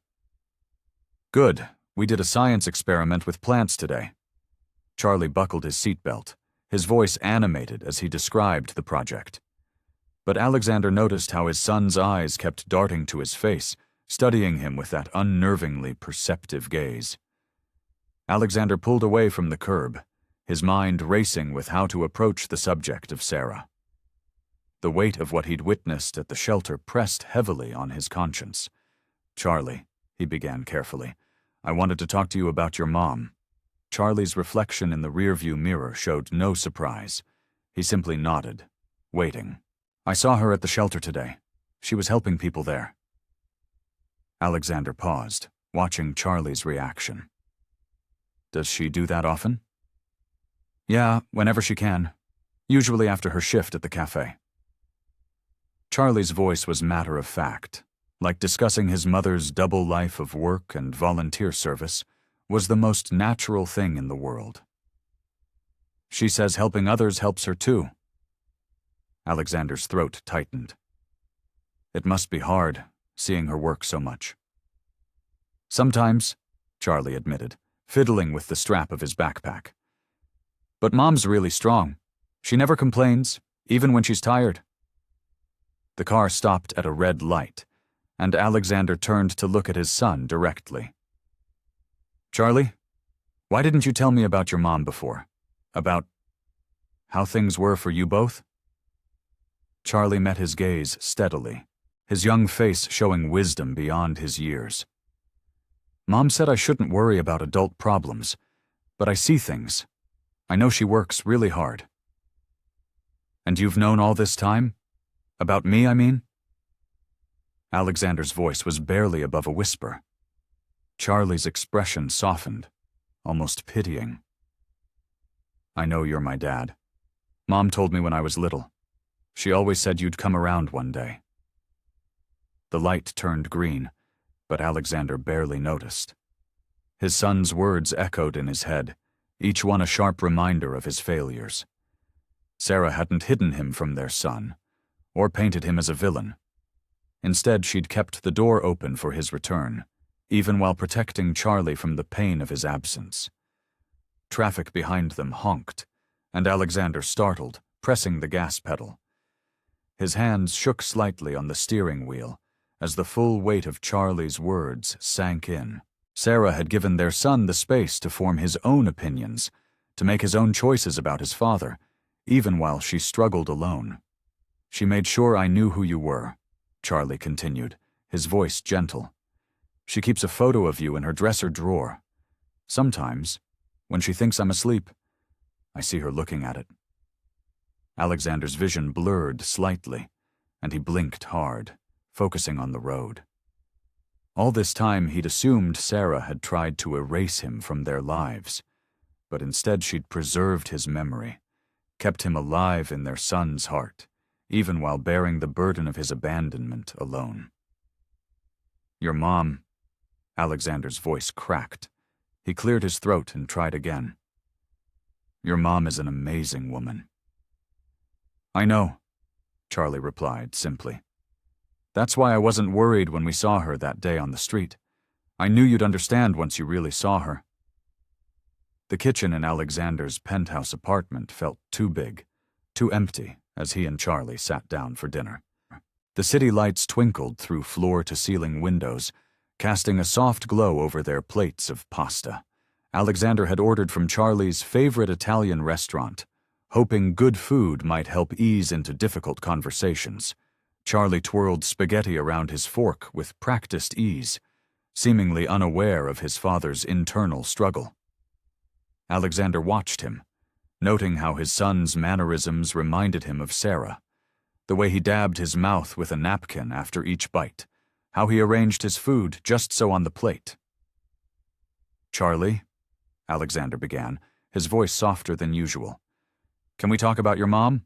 "Good. We did a science experiment with plants today." Charlie buckled his seatbelt, his voice animated as he described the project. But Alexander noticed how his son's eyes kept darting to his face, studying him with that unnervingly perceptive gaze. Alexander pulled away from the curb, his mind racing with how to approach the subject of Sarah. The weight of what he'd witnessed at the shelter pressed heavily on his conscience. "Charlie," he began carefully, "I wanted to talk to you about your mom." Charlie's reflection in the rearview mirror showed no surprise. He simply nodded, waiting. "I saw her at the shelter today. She was helping people there." Alexander paused, watching Charlie's reaction. "Does she do that often?" "Yeah, whenever she can. Usually after her shift at the cafe." Charlie's voice was matter-of-fact, like discussing his mother's double life of work and volunteer service was the most natural thing in the world. "She says helping others helps her too." Alexander's throat tightened. It must be hard, seeing her work so much. "Sometimes," Charlie admitted, fiddling with the strap of his backpack. "But Mom's really strong. She never complains, even when she's tired." The car stopped at a red light, and Alexander turned to look at his son directly. "Charlie, why didn't you tell me about your mom before? About how things were for you both?" Charlie met his gaze steadily, his young face showing wisdom beyond his years. "Mom said I shouldn't worry about adult problems, but I see things. I know she works really hard." "And you've known all this time? About me, I mean?" Alexander's voice was barely above a whisper. Charlie's expression softened, almost pitying. "I know you're my dad. Mom told me when I was little. She always said you'd come around one day." The light turned green, but Alexander barely noticed. His son's words echoed in his head, each one a sharp reminder of his failures. Sarah hadn't hidden him from their son, or painted him as a villain. Instead, she'd kept the door open for his return, even while protecting Charlie from the pain of his absence. Traffic behind them honked, and Alexander startled, pressing the gas pedal. His hands shook slightly on the steering wheel as the full weight of Charlie's words sank in. Sarah had given their son the space to form his own opinions, to make his own choices about his father, even while she struggled alone. "She made sure I knew who you were," Charlie continued, his voice gentle. "She keeps a photo of you in her dresser drawer. Sometimes, when she thinks I'm asleep, I see her looking at it." Alexander's vision blurred slightly, and he blinked hard, focusing on the road. All this time he'd assumed Sarah had tried to erase him from their lives, but instead she'd preserved his memory, kept him alive in their son's heart, even while bearing the burden of his abandonment alone. "Your mom," Alexander's voice cracked. He cleared his throat and tried again. "Your mom is an amazing woman." "I know," Charlie replied simply. "That's why I wasn't worried when we saw her that day on the street. I knew you'd understand once you really saw her." The kitchen in Alexander's penthouse apartment felt too big, too empty as he and Charlie sat down for dinner. The city lights twinkled through floor-to-ceiling windows, casting a soft glow over their plates of pasta. Alexander had ordered from Charlie's favorite Italian restaurant, hoping good food might help ease into difficult conversations. Charlie twirled spaghetti around his fork with practiced ease, seemingly unaware of his father's internal struggle. Alexander watched him, noting how his son's mannerisms reminded him of Sarah, the way he dabbed his mouth with a napkin after each bite, how he arranged his food just so on the plate. "Charlie," Alexander began, his voice softer than usual, "can we talk about your mom?"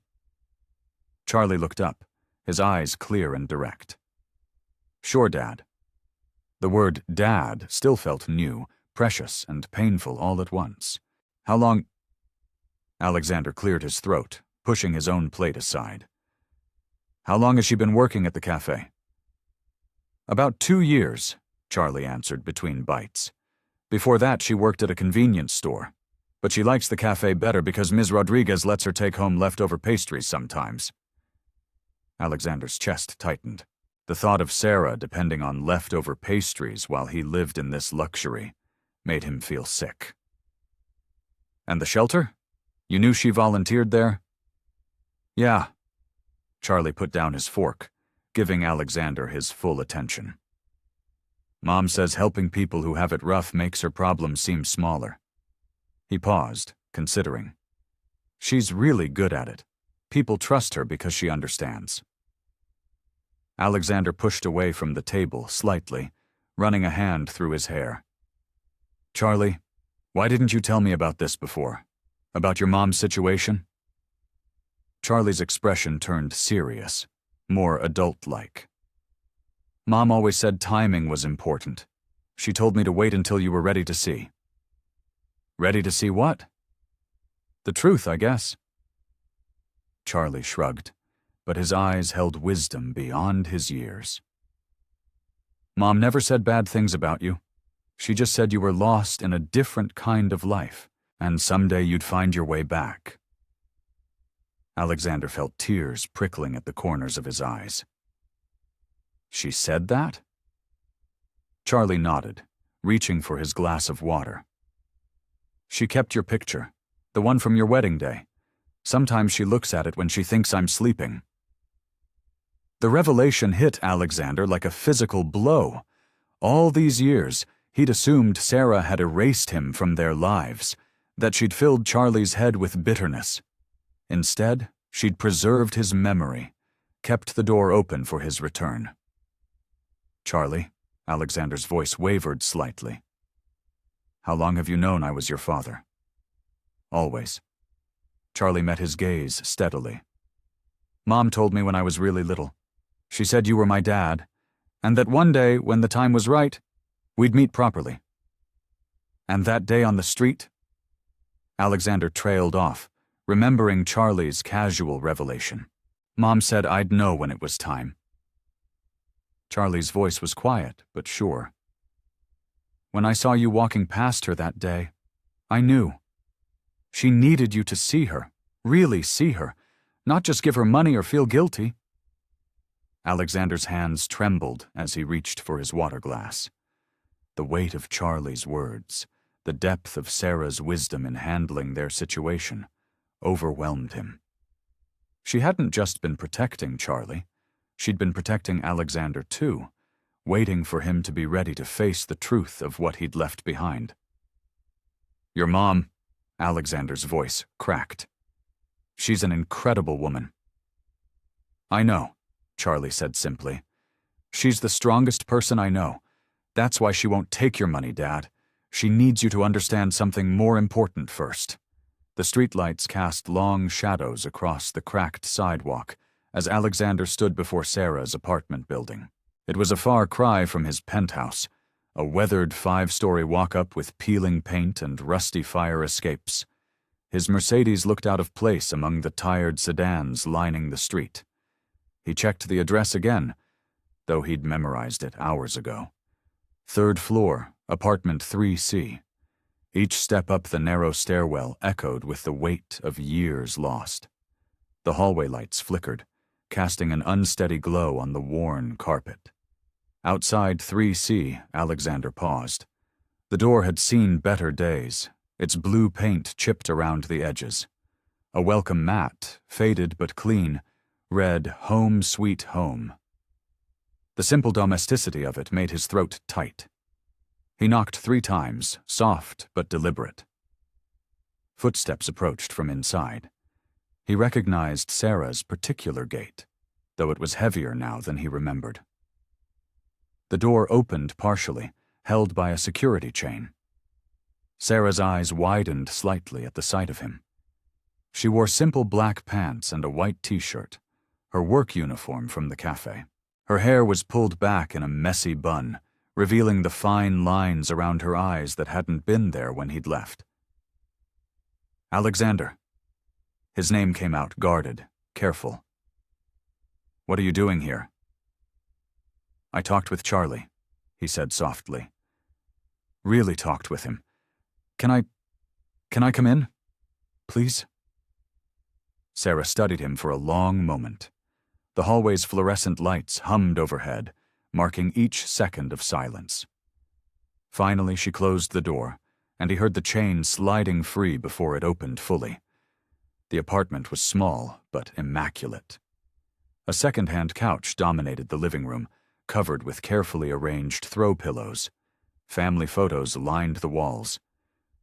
Charlie looked up, his eyes clear and direct. "Sure, Dad." The word "dad" still felt new, precious, and painful all at once. "How long—" Alexander cleared his throat, pushing his own plate aside. "How long has she been working at the cafe?" "About 2 years," Charlie answered between bites. "Before that, she worked at a convenience store. But she likes the cafe better because Ms. Rodriguez lets her take home leftover pastries sometimes." Alexander's chest tightened. The thought of Sarah depending on leftover pastries while he lived in this luxury made him feel sick. "And the shelter? You knew she volunteered there?" "Yeah." Charlie put down his fork, giving Alexander his full attention. "Mom says helping people who have it rough makes her problems seem smaller." He paused, considering. "She's really good at it. People trust her because she understands." Alexander pushed away from the table slightly, running a hand through his hair. "Charlie, why didn't you tell me about this before? About your mom's situation?" Charlie's expression turned serious, more adult-like. "Mom always said timing was important. She told me to wait until you were ready to see." "Ready to see what?" "The truth, I guess." Charlie shrugged, but his eyes held wisdom beyond his years. "Mom never said bad things about you. She just said you were lost in a different kind of life, and someday you'd find your way back." Alexander felt tears prickling at the corners of his eyes. "She said that?" Charlie nodded, reaching for his glass of water. "She kept your picture, the one from your wedding day. Sometimes she looks at it when she thinks I'm sleeping." The revelation hit Alexander like a physical blow. All these years, he'd assumed Sarah had erased him from their lives, that she'd filled Charlie's head with bitterness. Instead, she'd preserved his memory, kept the door open for his return. "Charlie," Alexander's voice wavered slightly. "How long have you known I was your father?" "Always." Charlie met his gaze steadily. "Mom told me when I was really little. She said you were my dad, and that one day, when the time was right, we'd meet properly." "And that day on the street?" Alexander trailed off, remembering Charlie's casual revelation. Mom said I'd know when it was time. Charlie's voice was quiet, but sure. When I saw you walking past her that day, I knew. She needed you to see her, really see her, not just give her money or feel guilty. Alexander's hands trembled as he reached for his water glass. The weight of Charlie's words, the depth of Sarah's wisdom in handling their situation, overwhelmed him. She hadn't just been protecting Charlie, she'd been protecting Alexander too, waiting for him to be ready to face the truth of what he'd left behind. Your mom, Alexander's voice cracked. She's an incredible woman. I know, Charlie said simply. She's the strongest person I know. That's why she won't take your money, Dad. She needs you to understand something more important first. The streetlights cast long shadows across the cracked sidewalk as Alexander stood before Sarah's apartment building. It was a far cry from his penthouse, a weathered 5-story walk-up with peeling paint and rusty fire escapes. His Mercedes looked out of place among the tired sedans lining the street. He checked the address again, though he'd memorized it hours ago. 3rd floor, apartment 3C. Each step up the narrow stairwell echoed with the weight of years lost. The hallway lights flickered, casting an unsteady glow on the worn carpet. Outside 3C, Alexander paused. The door had seen better days, its blue paint chipped around the edges. A welcome mat, faded but clean, read "Home Sweet Home." The simple domesticity of it made his throat tight. He knocked 3 times, soft but deliberate. Footsteps approached from inside. He recognized Sarah's particular gait, though it was heavier now than he remembered. The door opened partially, held by a security chain. Sarah's eyes widened slightly at the sight of him. She wore simple black pants and a white t-shirt, her work uniform from the cafe. Her hair was pulled back in a messy bun, revealing the fine lines around her eyes that hadn't been there when he'd left. Alexander. His name came out guarded, careful. What are you doing here? I talked with Charlie, he said softly. Really talked with him. Can I come in? Please? Sarah studied him for a long moment. The hallway's fluorescent lights hummed overhead, marking each second of silence. Finally, she closed the door, and he heard the chain sliding free before it opened fully. The apartment was small, but immaculate. A second-hand couch dominated the living room, covered with carefully arranged throw pillows. Family photos lined the walls.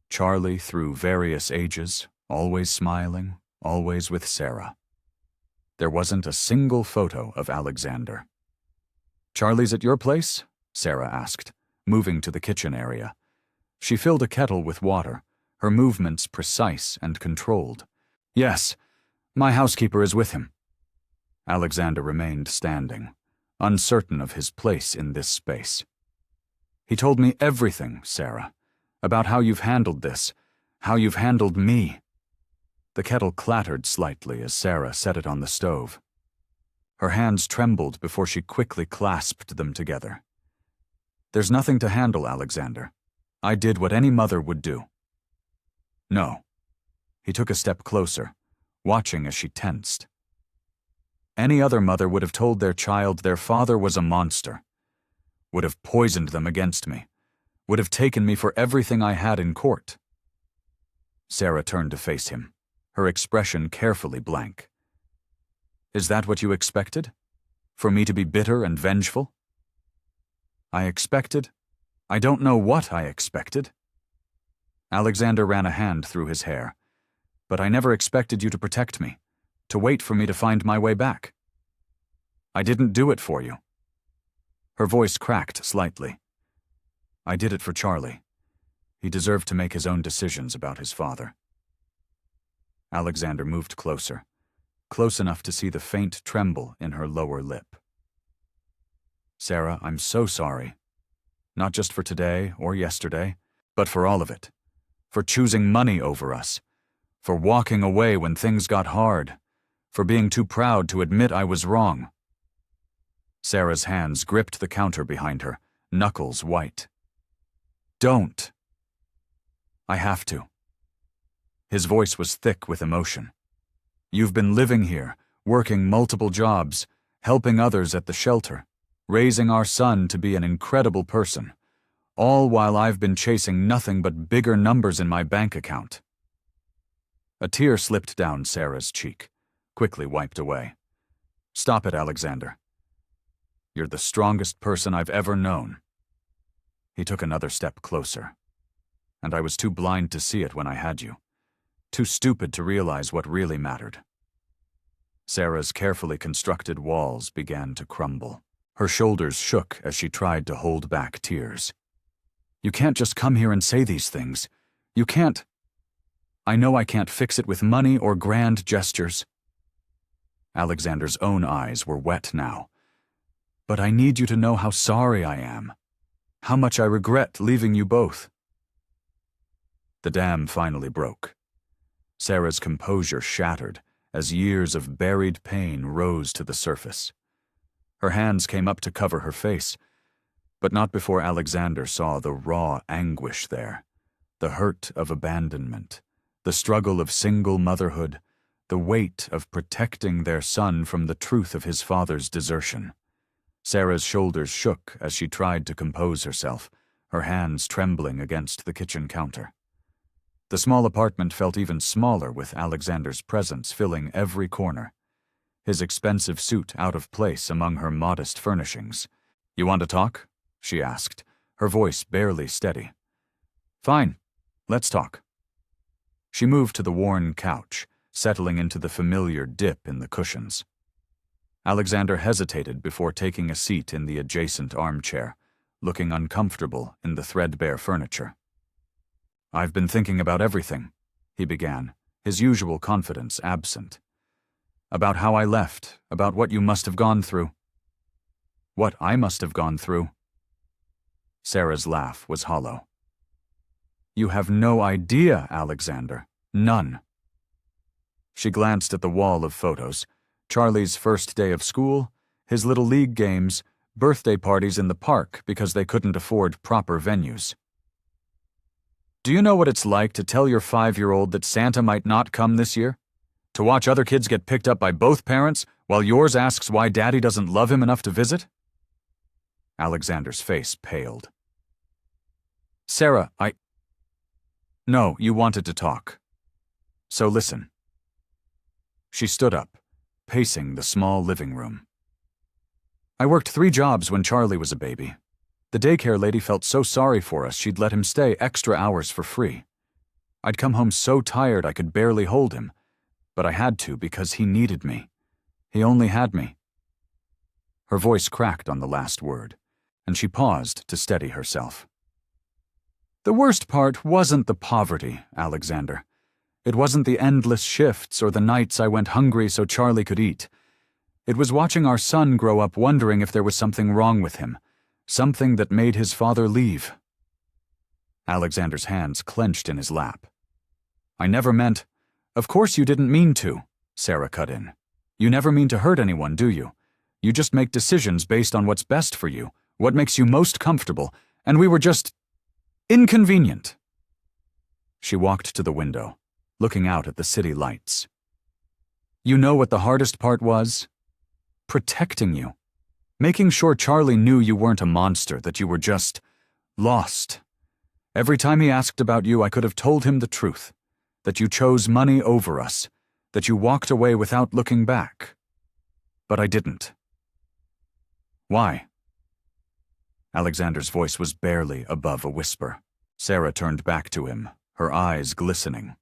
Charlie through various ages, always smiling, always with Sarah. There wasn't a single photo of Alexander. Charlie's at your place? Sarah asked, moving to the kitchen area. She filled a kettle with water, her movements precise and controlled. Yes, my housekeeper is with him. Alexander remained standing, uncertain of his place in this space. He told me everything, Sarah, about how you've handled this, how you've handled me. The kettle clattered slightly as Sarah set it on the stove. Her hands trembled before she quickly clasped them together. There's nothing to handle, Alexander. I did what any mother would do. No. He took a step closer, watching as she tensed. Any other mother would have told their child their father was a monster, would have poisoned them against me, would have taken me for everything I had in court. Sarah turned to face him, her expression carefully blank. Is that what you expected? For me to be bitter and vengeful? I don't know what I expected. Alexander ran a hand through his hair. But I never expected you to protect me, to wait for me to find my way back. I didn't do it for you. Her voice cracked slightly. I did it for Charlie. He deserved to make his own decisions about his father. Alexander moved closer, close enough to see the faint tremble in her lower lip. Sarah, I'm so sorry. Not just for today or yesterday, but for all of it. For choosing money over us, for walking away when things got hard, for being too proud to admit I was wrong. Sarah's hands gripped the counter behind her, knuckles white. Don't. I have to. His voice was thick with emotion. You've been living here, working multiple jobs, helping others at the shelter, raising our son to be an incredible person, all while I've been chasing nothing but bigger numbers in my bank account. A tear slipped down Sarah's cheek, quickly wiped away. Stop it, Alexander. You're the strongest person I've ever known. He took another step closer. And I was too blind to see it when I had you. Too stupid to realize what really mattered. Sarah's carefully constructed walls began to crumble. Her shoulders shook as she tried to hold back tears. You can't just come here and say these things. You can't. I know I can't fix it with money or grand gestures. Alexander's own eyes were wet now. But I need you to know how sorry I am. How much I regret leaving you both. The dam finally broke. Sarah's composure shattered as years of buried pain rose to the surface. Her hands came up to cover her face, but not before Alexander saw the raw anguish there, the hurt of abandonment, the struggle of single motherhood, the weight of protecting their son from the truth of his father's desertion. Sarah's shoulders shook as she tried to compose herself, her hands trembling against the kitchen counter. The small apartment felt even smaller with Alexander's presence filling every corner, his expensive suit out of place among her modest furnishings. You want to talk? She asked, her voice barely steady. Fine, let's talk. She moved to the worn couch, settling into the familiar dip in the cushions. Alexander hesitated before taking a seat in the adjacent armchair, looking uncomfortable in the threadbare furniture. I've been thinking about everything, he began, his usual confidence absent. About how I left, about what you must have gone through. What I must have gone through. Sarah's laugh was hollow. You have no idea, Alexander. None. She glanced at the wall of photos. Charlie's first day of school, his little league games, birthday parties in the park because they couldn't afford proper venues. Do you know what it's like to tell your 5-year-old that Santa might not come this year? To watch other kids get picked up by both parents while yours asks why Daddy doesn't love him enough to visit? Alexander's face paled. Sarah, No, you wanted to talk. So listen. She stood up, pacing the small living room. I worked 3 jobs when Charlie was a baby. The daycare lady felt so sorry for us she'd let him stay extra hours for free. I'd come home so tired I could barely hold him, but I had to because he needed me. He only had me. Her voice cracked on the last word, and she paused to steady herself. The worst part wasn't the poverty, Alexander. It wasn't the endless shifts or the nights I went hungry so Charlie could eat. It was watching our son grow up wondering if there was something wrong with him, something that made his father leave. Alexander's hands clenched in his lap. I never meant— Of course you didn't mean to, Sarah cut in. You never mean to hurt anyone, do you? You just make decisions based on what's best for you, what makes you most comfortable, and we were just inconvenient. She walked to the window, looking out at the city lights. You know what the hardest part was? Protecting you. Making sure Charlie knew you weren't a monster, that you were just lost. Every time he asked about you, I could have told him the truth, that you chose money over us, that you walked away without looking back. But I didn't. Why? Alexander's voice was barely above a whisper. Sarah turned back to him, her eyes glistening.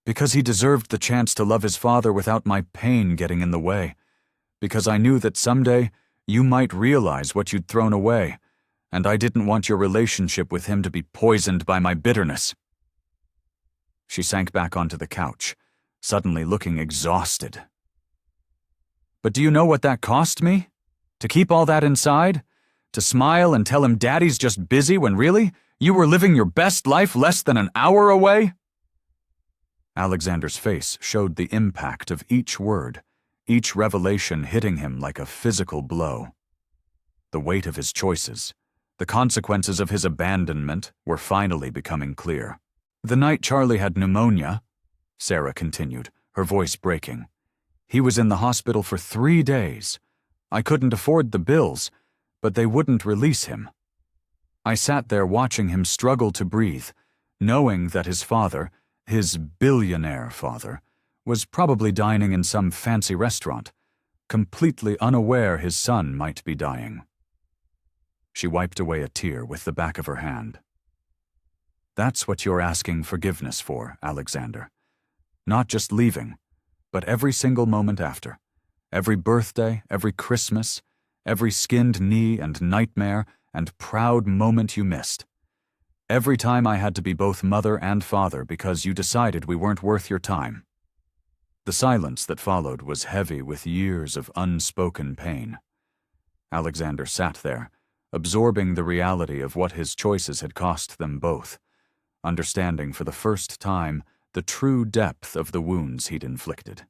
Because he deserved the chance to love his father without my pain getting in the way. Because I knew that someday you might realize what you'd thrown away, and I didn't want your relationship with him to be poisoned by my bitterness. She sank back onto the couch, suddenly looking exhausted. But do you know what that cost me? To keep all that inside? To smile and tell him Daddy's just busy when really, you were living your best life less than an hour away? Alexander's face showed the impact of each word, each revelation hitting him like a physical blow. The weight of his choices, the consequences of his abandonment were finally becoming clear. The night Charlie had pneumonia, Sarah continued, her voice breaking. He was in the hospital for 3 days. I couldn't afford the bills, but they wouldn't release him. I sat there watching him struggle to breathe, knowing that his father, his billionaire father, was probably dining in some fancy restaurant, completely unaware his son might be dying. She wiped away a tear with the back of her hand. That's what you're asking forgiveness for, Alexander. Not just leaving, but every single moment after. Every birthday, every Christmas, every skinned knee and nightmare and proud moment you missed. Every time I had to be both mother and father because you decided we weren't worth your time. The silence that followed was heavy with years of unspoken pain. Alexander sat there, absorbing the reality of what his choices had cost them both, understanding for the first time the true depth of the wounds he'd inflicted.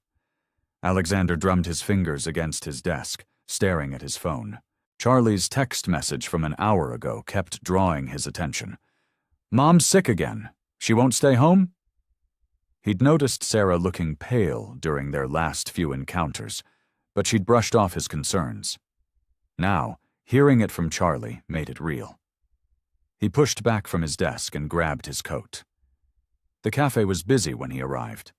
Alexander drummed his fingers against his desk, staring at his phone. Charlie's text message from an hour ago kept drawing his attention. "Mom's sick again. She won't stay home?" He'd noticed Sarah looking pale during their last few encounters, but she'd brushed off his concerns. Now, hearing it from Charlie made it real. He pushed back from his desk and grabbed his coat. The cafe was busy when he arrived.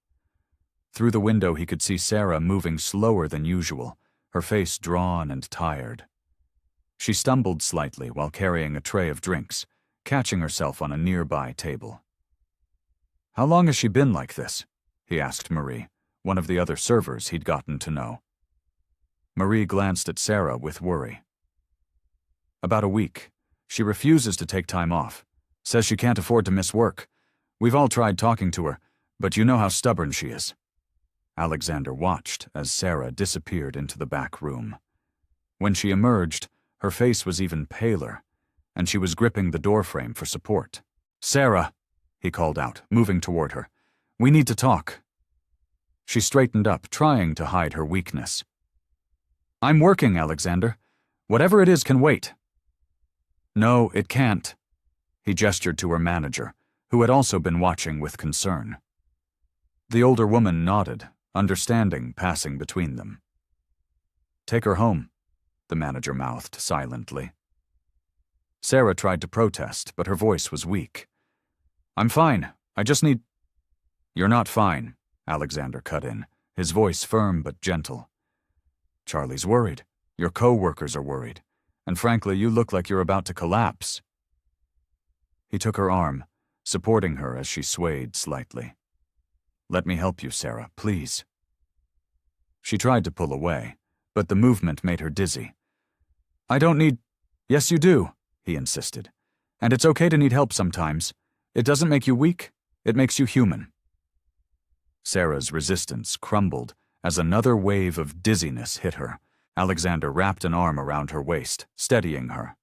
Through the window he could see Sarah moving slower than usual, her face drawn and tired. She stumbled slightly while carrying a tray of drinks, catching herself on a nearby table. "How long has she been like this?" he asked Marie, one of the other servers he'd gotten to know. Marie glanced at Sarah with worry. "About a week. She refuses to take time off. Says she can't afford to miss work. We've all tried talking to her, but you know how stubborn she is." Alexander watched as Sarah disappeared into the back room. When she emerged, her face was even paler, and she was gripping the doorframe for support. "Sarah," he called out, moving toward her. "We need to talk." She straightened up, trying to hide her weakness. "I'm working, Alexander. Whatever it is can wait." "No, it can't." He gestured to her manager, who had also been watching with concern. The older woman nodded, understanding passing between them. "Take her home," the manager mouthed silently. Sarah tried to protest, but her voice was weak. "I'm fine. I just need—" "You're not fine," Alexander cut in, his voice firm but gentle. "Charlie's worried. Your co-workers are worried. And frankly, you look like you're about to collapse." He took her arm, supporting her as she swayed slightly. "Let me help you, Sarah, please." She tried to pull away, but the movement made her dizzy. "I don't need—" "Yes, you do," he insisted. "And it's okay to need help sometimes. It doesn't make you weak, it makes you human." Sarah's resistance crumbled as another wave of dizziness hit her. Alexander wrapped an arm around her waist, steadying her.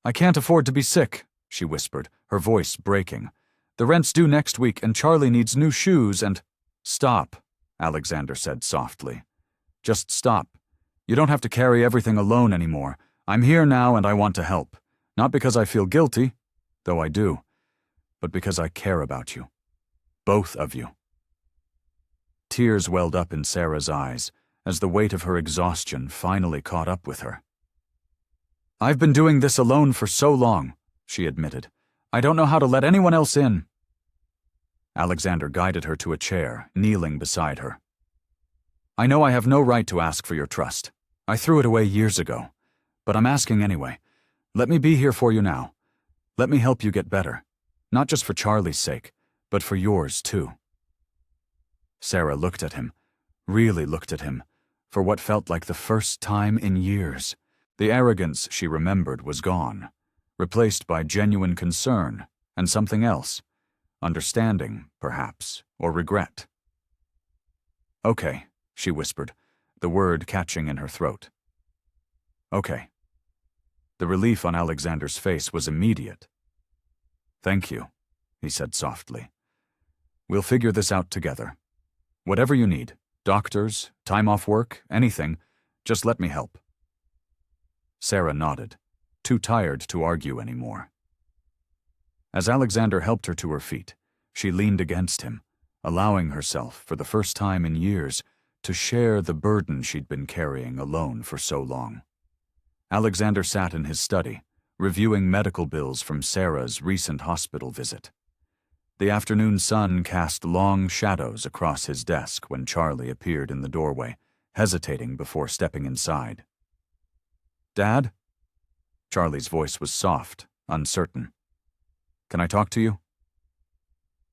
"I can't afford to be sick," she whispered, her voice breaking. "The rent's due next week, and Charlie needs new shoes and—" "Stop," Alexander said softly. "Just stop. You don't have to carry everything alone anymore. I'm here now and I want to help. Not because I feel guilty, though I do, but because I care about you. Both of you." Tears welled up in Sarah's eyes as the weight of her exhaustion finally caught up with her. "I've been doing this alone for so long," she admitted. "I don't know how to let anyone else in." Alexander guided her to a chair, kneeling beside her. "I know I have no right to ask for your trust. I threw it away years ago. But I'm asking anyway. Let me be here for you now. Let me help you get better. Not just for Charlie's sake, but for yours too." Sarah looked at him, really looked at him, for what felt like the first time in years. The arrogance she remembered was gone, replaced by genuine concern and something else. Understanding, perhaps, or regret. "Okay," she whispered, the word catching in her throat. "Okay." The relief on Alexander's face was immediate. "Thank you," he said softly. We'll figure this out together. Whatever you need, doctors, time off work, anything, just let me help. Sarah nodded, too tired to argue anymore. As Alexander helped her to her feet, she leaned against him, allowing herself, for the first time in years, to share the burden she'd been carrying alone for so long. Alexander sat in his study, reviewing medical bills from Sarah's recent hospital visit. The afternoon sun cast long shadows across his desk when Charlie appeared in the doorway, hesitating before stepping inside. "Dad?" Charlie's voice was soft, uncertain. "Can I talk to you?"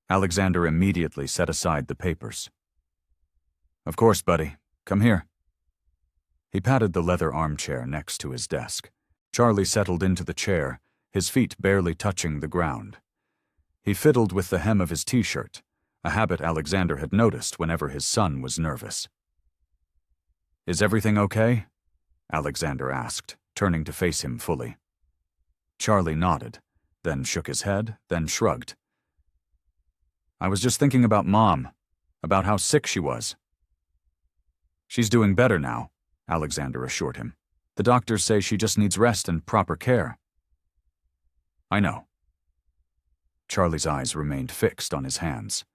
Alexander immediately set aside the papers. "Of course, buddy. Come here." He patted the leather armchair next to his desk. Charlie settled into the chair, his feet barely touching the ground. He fiddled with the hem of his t-shirt, a habit Alexander had noticed whenever his son was nervous. "Is everything okay?" Alexander asked, turning to face him fully. Charlie nodded, then shook his head, then shrugged. "I was just thinking about Mom, about how sick she was." "She's doing better now," Alexander assured him. "The doctors say she just needs rest and proper care." "I know." Charlie's eyes remained fixed on his hands.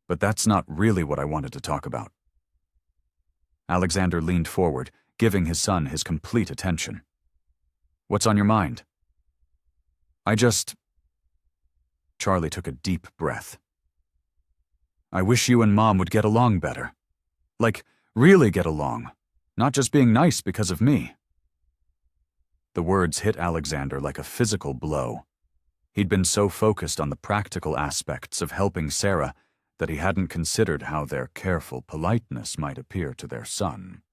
"But that's not really what I wanted to talk about." Alexander leaned forward, giving his son his complete attention. "What's on your mind?" Charlie took a deep breath. "I wish you and Mom would get along better. Like, really get along, not just being nice because of me." The words hit Alexander like a physical blow. He'd been so focused on the practical aspects of helping Sarah that he hadn't considered how their careful politeness might appear to their son.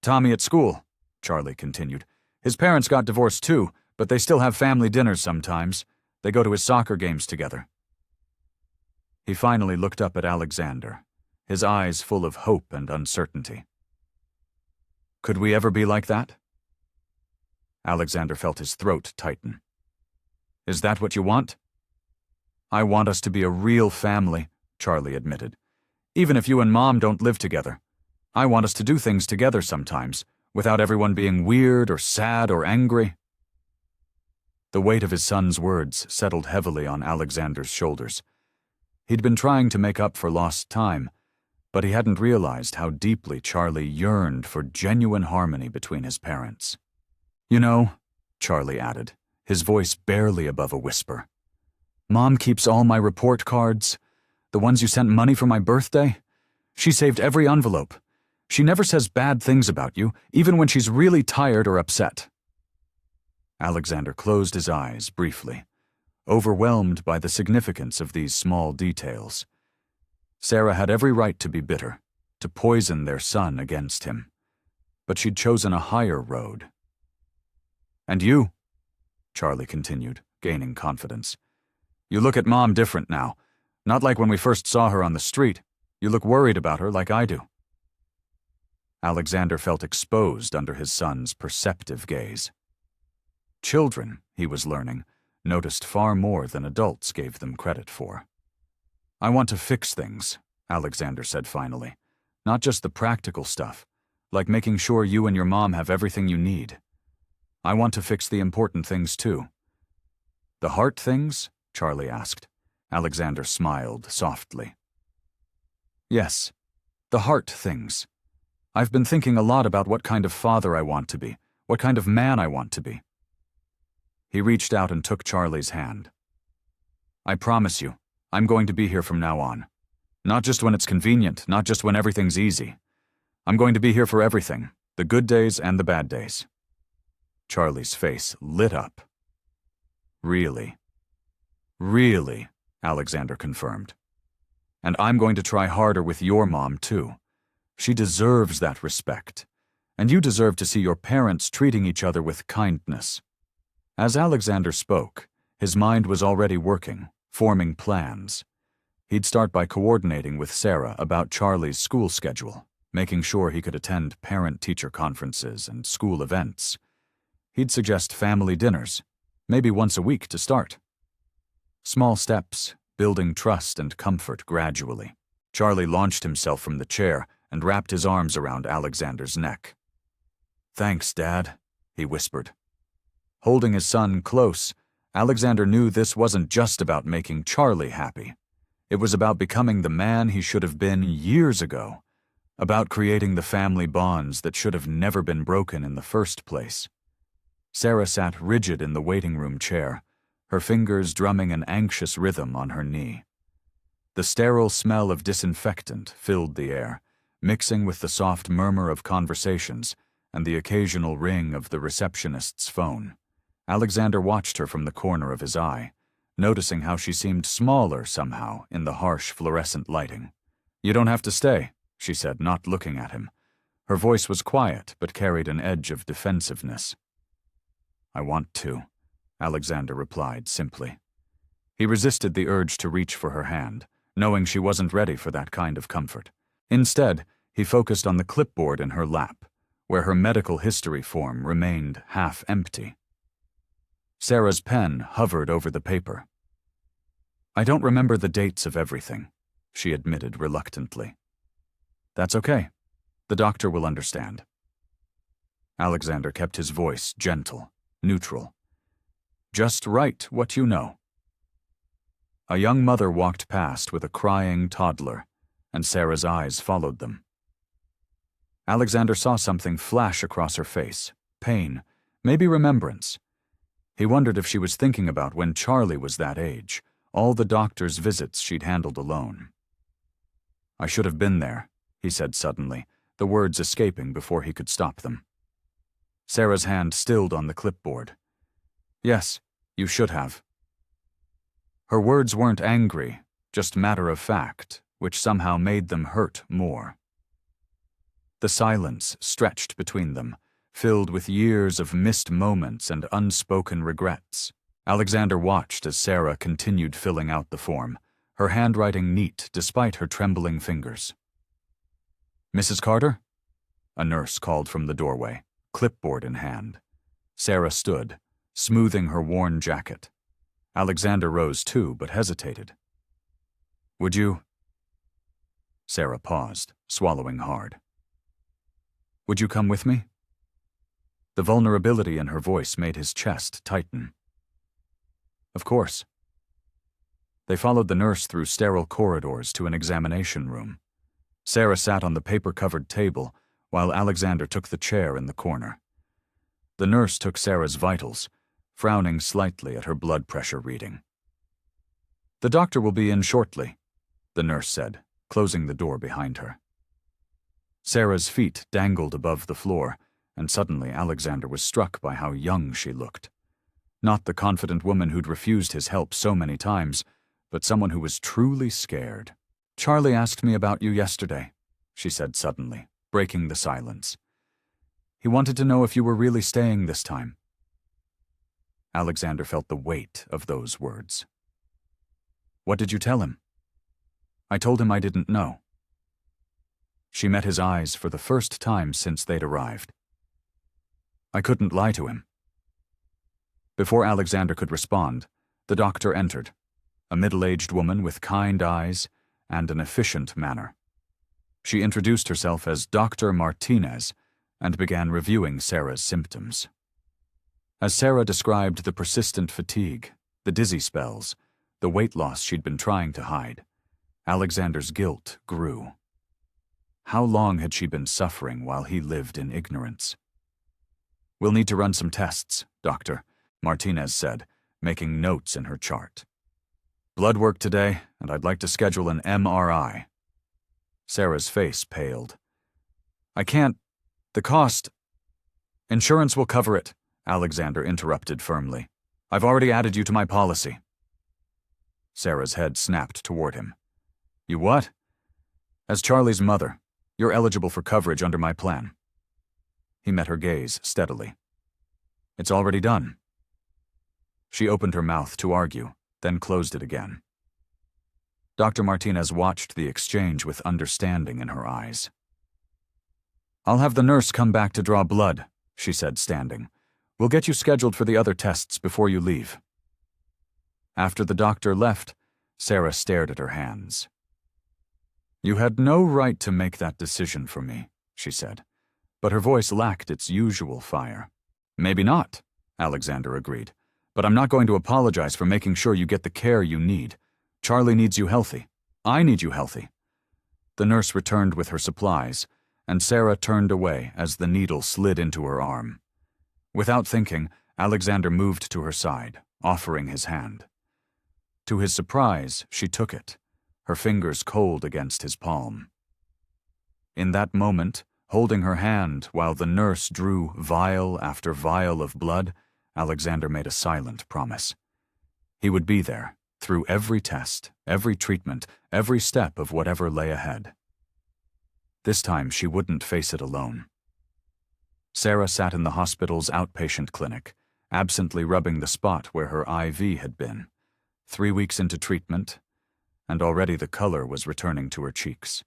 "Tommy at school," Charlie continued. "His parents got divorced too, but they still have family dinners sometimes. They go to his soccer games together." He finally looked up at Alexander, his eyes full of hope and uncertainty. "Could we ever be like that?" Alexander felt his throat tighten. "Is that what you want?" "I want us to be a real family," Charlie admitted. "Even if you and Mom don't live together. I want us to do things together sometimes, without everyone being weird or sad or angry." The weight of his son's words settled heavily on Alexander's shoulders. He'd been trying to make up for lost time, but he hadn't realized how deeply Charlie yearned for genuine harmony between his parents. "You know," Charlie added, his voice barely above a whisper, "Mom keeps all my report cards, the ones you sent money for my birthday. She saved every envelope. She never says bad things about you, even when she's really tired or upset." Alexander closed his eyes briefly, overwhelmed by the significance of these small details. Sarah had every right to be bitter, to poison their son against him, but she'd chosen a higher road. "And you," Charlie continued, gaining confidence. "You look at Mom different now. Not like when we first saw her on the street. You look worried about her like I do." Alexander felt exposed under his son's perceptive gaze. Children, he was learning, noticed far more than adults gave them credit for. "I want to fix things," Alexander said finally. "Not just the practical stuff, like making sure you and your mom have everything you need. I want to fix the important things too." "The heart things?" Charlie asked. Alexander smiled softly. "Yes, the heart things. I've been thinking a lot about what kind of father I want to be, what kind of man I want to be." He reached out and took Charlie's hand. "I promise you, I'm going to be here from now on. Not just when it's convenient, not just when everything's easy. I'm going to be here for everything, the good days and the bad days." Charlie's face lit up. "Really?" "Really," Alexander confirmed. "And I'm going to try harder with your mom, too. She deserves that respect. And you deserve to see your parents treating each other with kindness." As Alexander spoke, his mind was already working, forming plans. He'd start by coordinating with Sarah about Charlie's school schedule, making sure he could attend parent-teacher conferences and school events. He'd suggest family dinners, maybe once a week to start. Small steps, building trust and comfort gradually. Charlie launched himself from the chair and wrapped his arms around Alexander's neck. "Thanks, Dad," he whispered. Holding his son close, Alexander knew this wasn't just about making Charlie happy. It was about becoming the man he should have been years ago, about creating the family bonds that should have never been broken in the first place. Sarah sat rigid in the waiting room chair, her fingers drumming an anxious rhythm on her knee. The sterile smell of disinfectant filled the air, mixing with the soft murmur of conversations and the occasional ring of the receptionist's phone. Alexander watched her from the corner of his eye, noticing how she seemed smaller somehow in the harsh fluorescent lighting. "You don't have to stay," she said, not looking at him. Her voice was quiet but carried an edge of defensiveness. "I want to," Alexander replied simply. He resisted the urge to reach for her hand, knowing she wasn't ready for that kind of comfort. Instead, he focused on the clipboard in her lap, where her medical history form remained half empty. Sarah's pen hovered over the paper. "I don't remember the dates of everything," she admitted reluctantly. "That's okay. The doctor will understand." Alexander kept his voice gentle, neutral. "Just write what you know." A young mother walked past with a crying toddler, and Sarah's eyes followed them. Alexander saw something flash across her face, pain, maybe remembrance. He wondered if she was thinking about when Charlie was that age, all the doctor's visits she'd handled alone. "I should have been there," he said suddenly, the words escaping before he could stop them. Sarah's hand stilled on the clipboard. "Yes, you should have." Her words weren't angry, just matter of fact, which somehow made them hurt more. The silence stretched between them, filled with years of missed moments and unspoken regrets. Alexander watched as Sarah continued filling out the form, her handwriting neat despite her trembling fingers. "Mrs. Carter?" A nurse called from the doorway, clipboard in hand. Sarah stood, smoothing her worn jacket. Alexander rose too, but hesitated. "Would you—" Sarah paused, swallowing hard. "Would you come with me?" The vulnerability in her voice made his chest tighten. "Of course." They followed the nurse through sterile corridors to an examination room. Sarah sat on the paper-covered table, while Alexander took the chair in the corner. The nurse took Sarah's vitals, frowning slightly at her blood pressure reading. "The doctor will be in shortly," the nurse said, closing the door behind her. Sarah's feet dangled above the floor, and suddenly Alexander was struck by how young she looked. Not the confident woman who'd refused his help so many times, but someone who was truly scared. "Charlie asked me about you yesterday," she said suddenly, breaking the silence. "He wanted to know if you were really staying this time." Alexander felt the weight of those words. "What did you tell him?" "I told him I didn't know." She met his eyes for the first time since they'd arrived. "I couldn't lie to him." Before Alexander could respond, the doctor entered, a middle-aged woman with kind eyes and an efficient manner. She introduced herself as Dr. Martinez and began reviewing Sarah's symptoms. As Sarah described the persistent fatigue, the dizzy spells, the weight loss she'd been trying to hide, Alexander's guilt grew. How long had she been suffering while he lived in ignorance? "We'll need to run some tests, Doctor," Martinez said, making notes in her chart. "Blood work today, and I'd like to schedule an MRI." Sarah's face paled. "I can't. The cost—" "Insurance will cover it," Alexander interrupted firmly. "I've already added you to my policy." Sarah's head snapped toward him. "You what?" "As Charlie's mother, you're eligible for coverage under my plan." He met her gaze steadily. "It's already done." She opened her mouth to argue, then closed it again. Dr. Martinez watched the exchange with understanding in her eyes. "I'll have the nurse come back to draw blood," she said, standing. "We'll get you scheduled for the other tests before you leave." After the doctor left, Sarah stared at her hands. "You had no right to make that decision for me," she said, but her voice lacked its usual fire. "Maybe not," Alexander agreed, "but I'm not going to apologize for making sure you get the care you need. Charlie needs you healthy. I need you healthy." The nurse returned with her supplies, and Sarah turned away as the needle slid into her arm. Without thinking, Alexander moved to her side, offering his hand. To his surprise, she took it, her fingers cold against his palm. In that moment, holding her hand while the nurse drew vial after vial of blood, Alexander made a silent promise. He would be there, through every test, every treatment, every step of whatever lay ahead. This time she wouldn't face it alone. Sarah sat in the hospital's outpatient clinic, absently rubbing the spot where her IV had been. 3 weeks into treatment, and already the color was returning to her cheeks.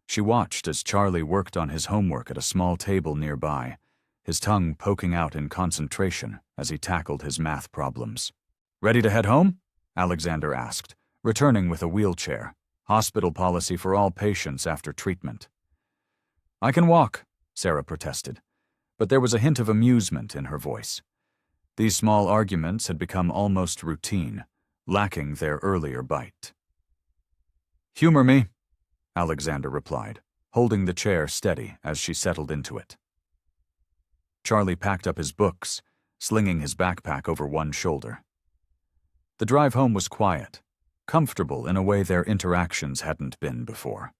She watched as Charlie worked on his homework at a small table nearby, his tongue poking out in concentration as he tackled his math problems. "Ready to head home?" Alexander asked, returning with a wheelchair, hospital policy for all patients after treatment. "I can walk," Sarah protested, but there was a hint of amusement in her voice. These small arguments had become almost routine, lacking their earlier bite. "Humor me," Alexander replied, holding the chair steady as she settled into it. Charlie packed up his books, slinging his backpack over one shoulder. The drive home was quiet, comfortable in a way their interactions hadn't been before.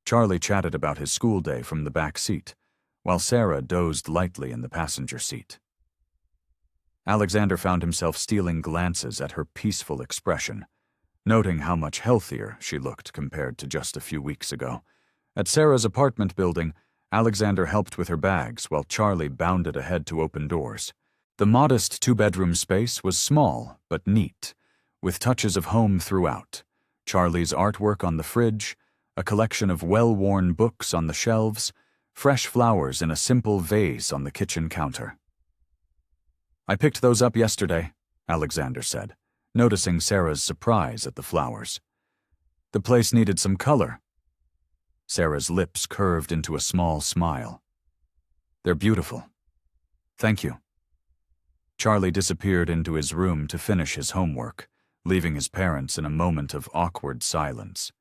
Charlie chatted about his school day from the back seat, while Sarah dozed lightly in the passenger seat. Alexander found himself stealing glances at her peaceful expression, noting how much healthier she looked compared to just a few weeks ago. At Sarah's apartment building, Alexander helped with her bags while Charlie bounded ahead to open doors. The modest 2-bedroom space was small but neat, with touches of home throughout. Charlie's artwork on the fridge, a collection of well-worn books on the shelves, fresh flowers in a simple vase on the kitchen counter. "I picked those up yesterday," Alexander said, noticing Sarah's surprise at the flowers. "The place needed some color." Sarah's lips curved into a small smile. "They're beautiful. Thank you." Charlie disappeared into his room to finish his homework, leaving his parents in a moment of awkward silence.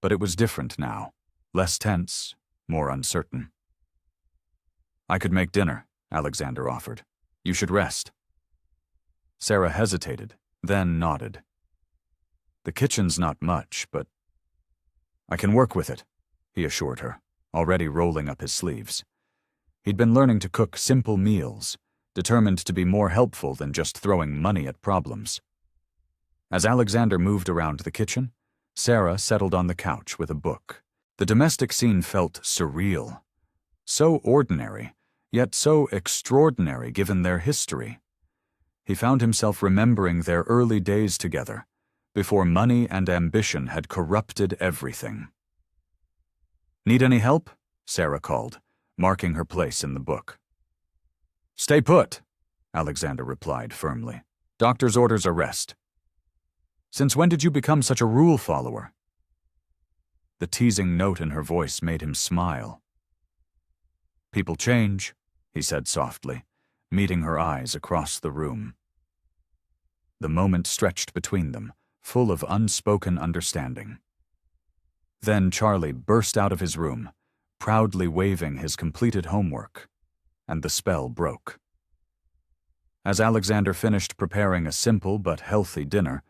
But it was different now, less tense, more uncertain. "I could make dinner," Alexander offered. "You should rest." Sarah hesitated, then nodded. "The kitchen's not much, but I can work with it," he assured her, already rolling up his sleeves. He'd been learning to cook simple meals, determined to be more helpful than just throwing money at problems. As Alexander moved around the kitchen, Sarah settled on the couch with a book. The domestic scene felt surreal. So ordinary, yet so extraordinary given their history. He found himself remembering their early days together, before money and ambition had corrupted everything. "Need any help?" Sarah called, marking her place in the book. "Stay put," Alexander replied firmly. "Doctor's orders are rest." "Since when did you become such a rule follower?" The teasing note in her voice made him smile. "People change," he said softly, meeting her eyes across the room. The moment stretched between them, full of unspoken understanding. Then Charlie burst out of his room, proudly waving his completed homework, and the spell broke. As Alexander finished preparing a simple but healthy dinner,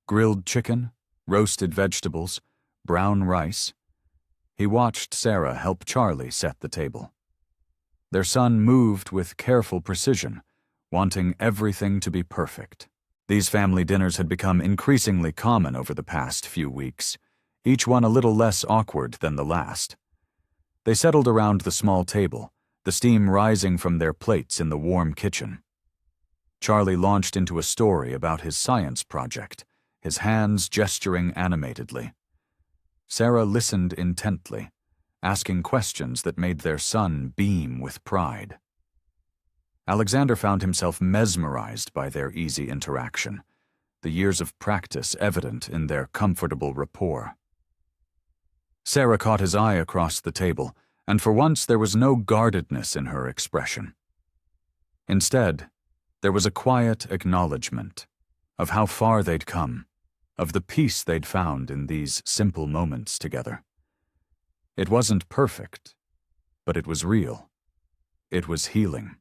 grilled chicken, roasted vegetables, brown rice, he watched Sarah help Charlie set the table. Their son moved with careful precision, wanting everything to be perfect. These family dinners had become increasingly common over the past few weeks, each one a little less awkward than the last. They settled around the small table, the steam rising from their plates in the warm kitchen. Charlie launched into a story about his science project, his hands gesturing animatedly. Sarah listened intently, asking questions that made their son beam with pride. Alexander found himself mesmerized by their easy interaction, the years of practice evident in their comfortable rapport. Sarah caught his eye across the table, and for once there was no guardedness in her expression. Instead, there was a quiet acknowledgement of how far they'd come, of the peace they'd found in these simple moments together. It wasn't perfect, but it was real. It was healing.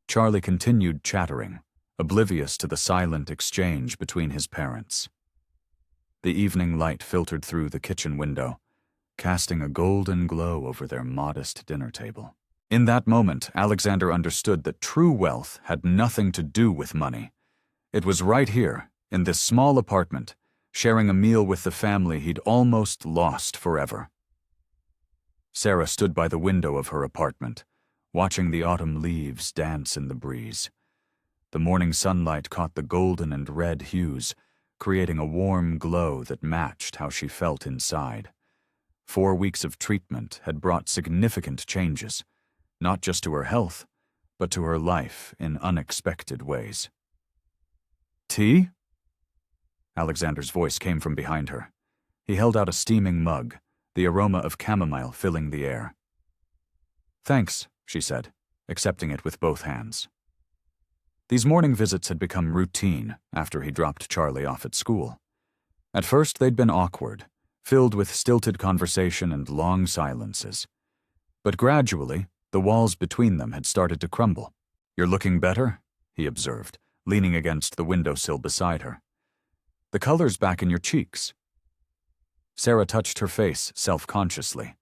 Charlie continued chattering, oblivious to the silent exchange between his parents. The evening light filtered through the kitchen window, casting a golden glow over their modest dinner table. In that moment, Alexander understood that true wealth had nothing to do with money. It was right here, in this small apartment, sharing a meal with the family he'd almost lost forever. Sarah stood by the window of her apartment, watching the autumn leaves dance in the breeze. The morning sunlight caught the golden and red hues, creating a warm glow that matched how she felt inside. 4 weeks of treatment had brought significant changes, not just to her health, but to her life in unexpected ways. "Tea?" Alexander's voice came from behind her. He held out a steaming mug, the aroma of chamomile filling the air. "Thanks," she said, accepting it with both hands. These morning visits had become routine after he dropped Charlie off at school. At first they'd been awkward, filled with stilted conversation and long silences. But gradually, the walls between them had started to crumble. "You're looking better," he observed, leaning against the windowsill beside her. "The color's back in your cheeks." Sarah touched her face self-consciously.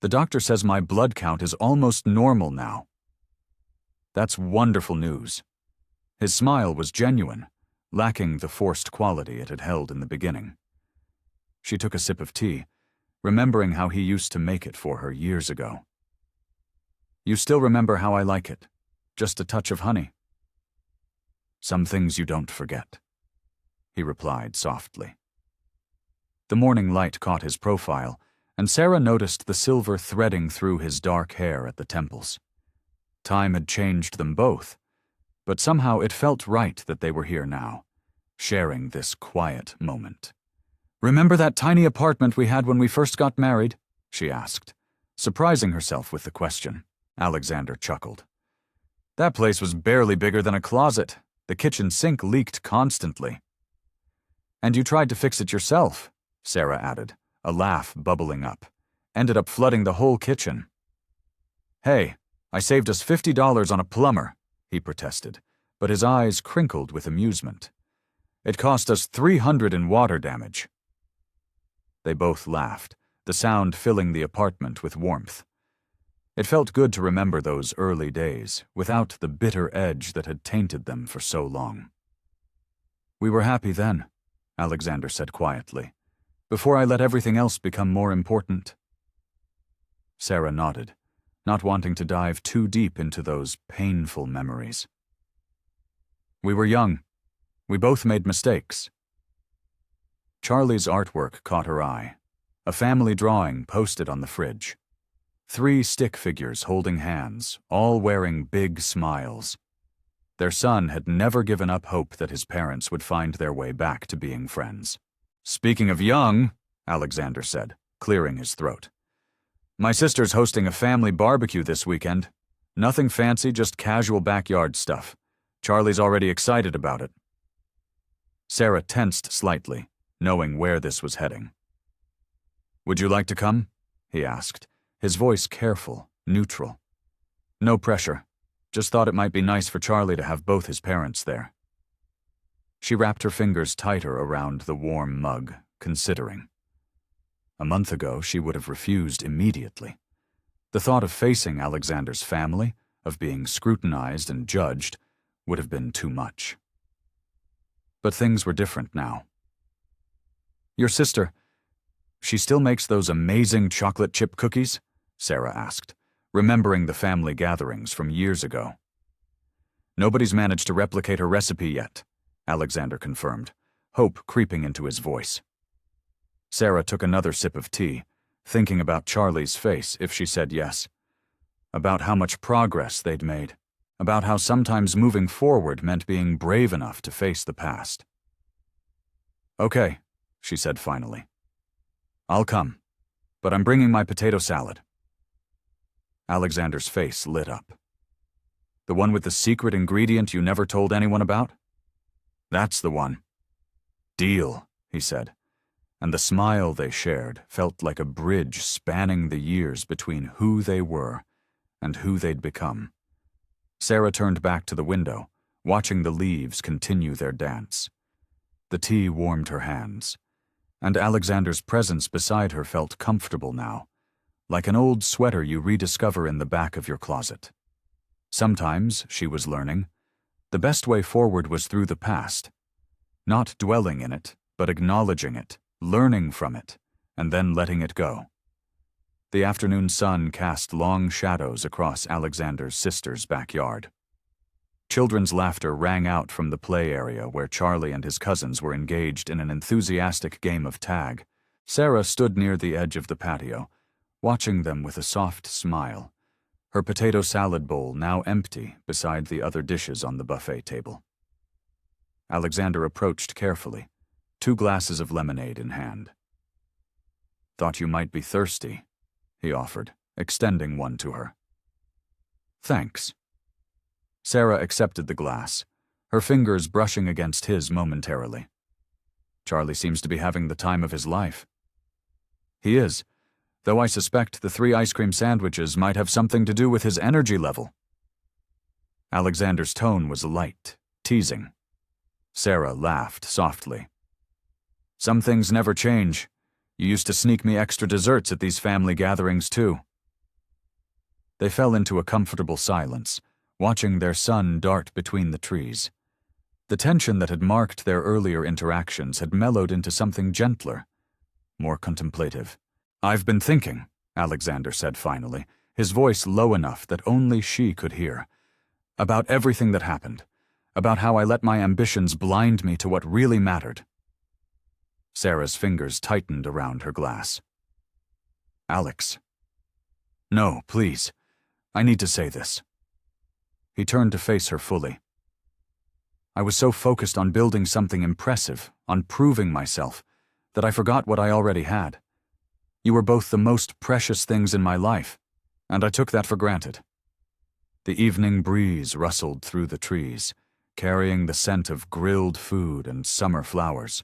"The doctor says my blood count is almost normal now." "That's wonderful news." His smile was genuine, lacking the forced quality it had held in the beginning. She took a sip of tea, remembering how he used to make it for her years ago. "You still remember how I like it? Just a touch of honey?" "Some things you don't forget," he replied softly. The morning light caught his profile, and Sarah noticed the silver threading through his dark hair at the temples. Time had changed them both, but somehow it felt right that they were here now, sharing this quiet moment. "Remember that tiny apartment we had when we first got married?" she asked, surprising herself with the question. Alexander chuckled. "That place was barely bigger than a closet. The kitchen sink leaked constantly." "And you tried to fix it yourself," Sarah added, a laugh bubbling up. "Ended up flooding the whole kitchen." "Hey, I saved us $50 on a plumber," he protested, but his eyes crinkled with amusement. "It cost us $300 in water damage." They both laughed, the sound filling the apartment with warmth. It felt good to remember those early days, without the bitter edge that had tainted them for so long. "We were happy then," Alexander said quietly, "before I let everything else become more important." Sarah nodded, not wanting to dive too deep into those painful memories. "We were young. We both made mistakes." Charlie's artwork caught her eye, a family drawing posted on the fridge. 3 stick figures holding hands, all wearing big smiles. Their son had never given up hope that his parents would find their way back to being friends. "Speaking of young," Alexander said, clearing his throat, "my sister's hosting a family barbecue this weekend. Nothing fancy, just casual backyard stuff. Charlie's already excited about it." Sarah tensed slightly, knowing where this was heading. "Would you like to come?" he asked, his voice careful, neutral. "No pressure. Just thought it might be nice for Charlie to have both his parents there." She wrapped her fingers tighter around the warm mug, considering. A month ago, she would have refused immediately. The thought of facing Alexander's family, of being scrutinized and judged, would have been too much. But things were different now. "Your sister, she still makes those amazing chocolate chip cookies?" Sarah asked, remembering the family gatherings from years ago. "Nobody's managed to replicate her recipe yet," Alexander confirmed, hope creeping into his voice. Sarah took another sip of tea, thinking about Charlie's face if she said yes, about how much progress they'd made, about how sometimes moving forward meant being brave enough to face the past. "Okay," she said finally. "I'll come, but I'm bringing my potato salad." Alexander's face lit up. "The one with the secret ingredient you never told anyone about? That's the one." "Deal," he said, and the smile they shared felt like a bridge spanning the years between who they were and who they'd become. Sarah turned back to the window, watching the leaves continue their dance. The tea warmed her hands, and Alexander's presence beside her felt comfortable now, like an old sweater you rediscover in the back of your closet. Sometimes, she was learning, the best way forward was through the past, not dwelling in it, but acknowledging it, learning from it, and then letting it go. The afternoon sun cast long shadows across Alexander's sister's backyard. Children's laughter rang out from the play area where Charlie and his cousins were engaged in an enthusiastic game of tag. Sarah stood near the edge of the patio, watching them with a soft smile, her potato salad bowl now empty beside the other dishes on the buffet table. Alexander approached carefully, 2 glasses of lemonade in hand. "Thought you might be thirsty," he offered, extending one to her. "Thanks." Sarah accepted the glass, her fingers brushing against his momentarily. "Charlie seems to be having the time of his life." "He is, though I suspect the 3 ice cream sandwiches might have something to do with his energy level." Alexander's tone was light, teasing. Sarah laughed softly. "Some things never change. You used to sneak me extra desserts at these family gatherings, too." They fell into a comfortable silence, watching their son dart between the trees. The tension that had marked their earlier interactions had mellowed into something gentler, more contemplative. "I've been thinking," Alexander said finally, his voice low enough that only she could hear, "about everything that happened, about how I let my ambitions blind me to what really mattered." Sarah's fingers tightened around her glass. "Alex." "No, please. I need to say this." He turned to face her fully. "I was so focused on building something impressive, on proving myself, that I forgot what I already had. You were both the most precious things in my life, and I took that for granted." The evening breeze rustled through the trees, carrying the scent of grilled food and summer flowers.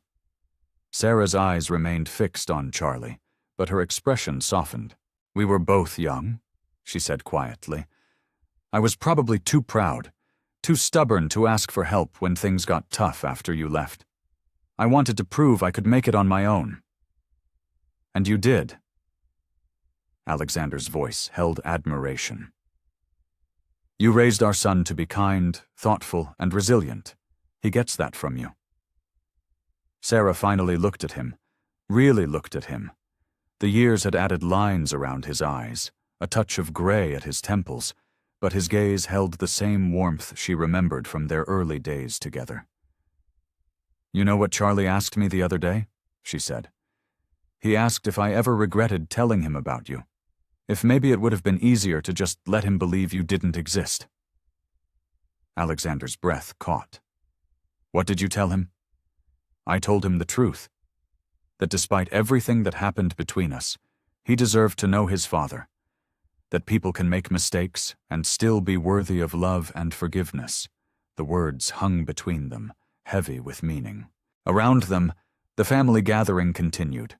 Sarah's eyes remained fixed on Charlie, but her expression softened. "We were both young," she said quietly. "I was probably too proud, too stubborn to ask for help when things got tough after you left. I wanted to prove I could make it on my own. And you did." Alexander's voice held admiration. "You raised our son to be kind, thoughtful, and resilient. He gets that from you." Sarah finally looked at him, really looked at him. The years had added lines around his eyes, a touch of gray at his temples, but his gaze held the same warmth she remembered from their early days together. "You know what Charlie asked me the other day?" she said. "He asked if I ever regretted telling him about you, if maybe it would have been easier to just let him believe you didn't exist." Alexander's breath caught. "What did you tell him?" "I told him the truth, that despite everything that happened between us, he deserved to know his father, that people can make mistakes and still be worthy of love and forgiveness." The words hung between them, heavy with meaning. Around them, the family gathering continued,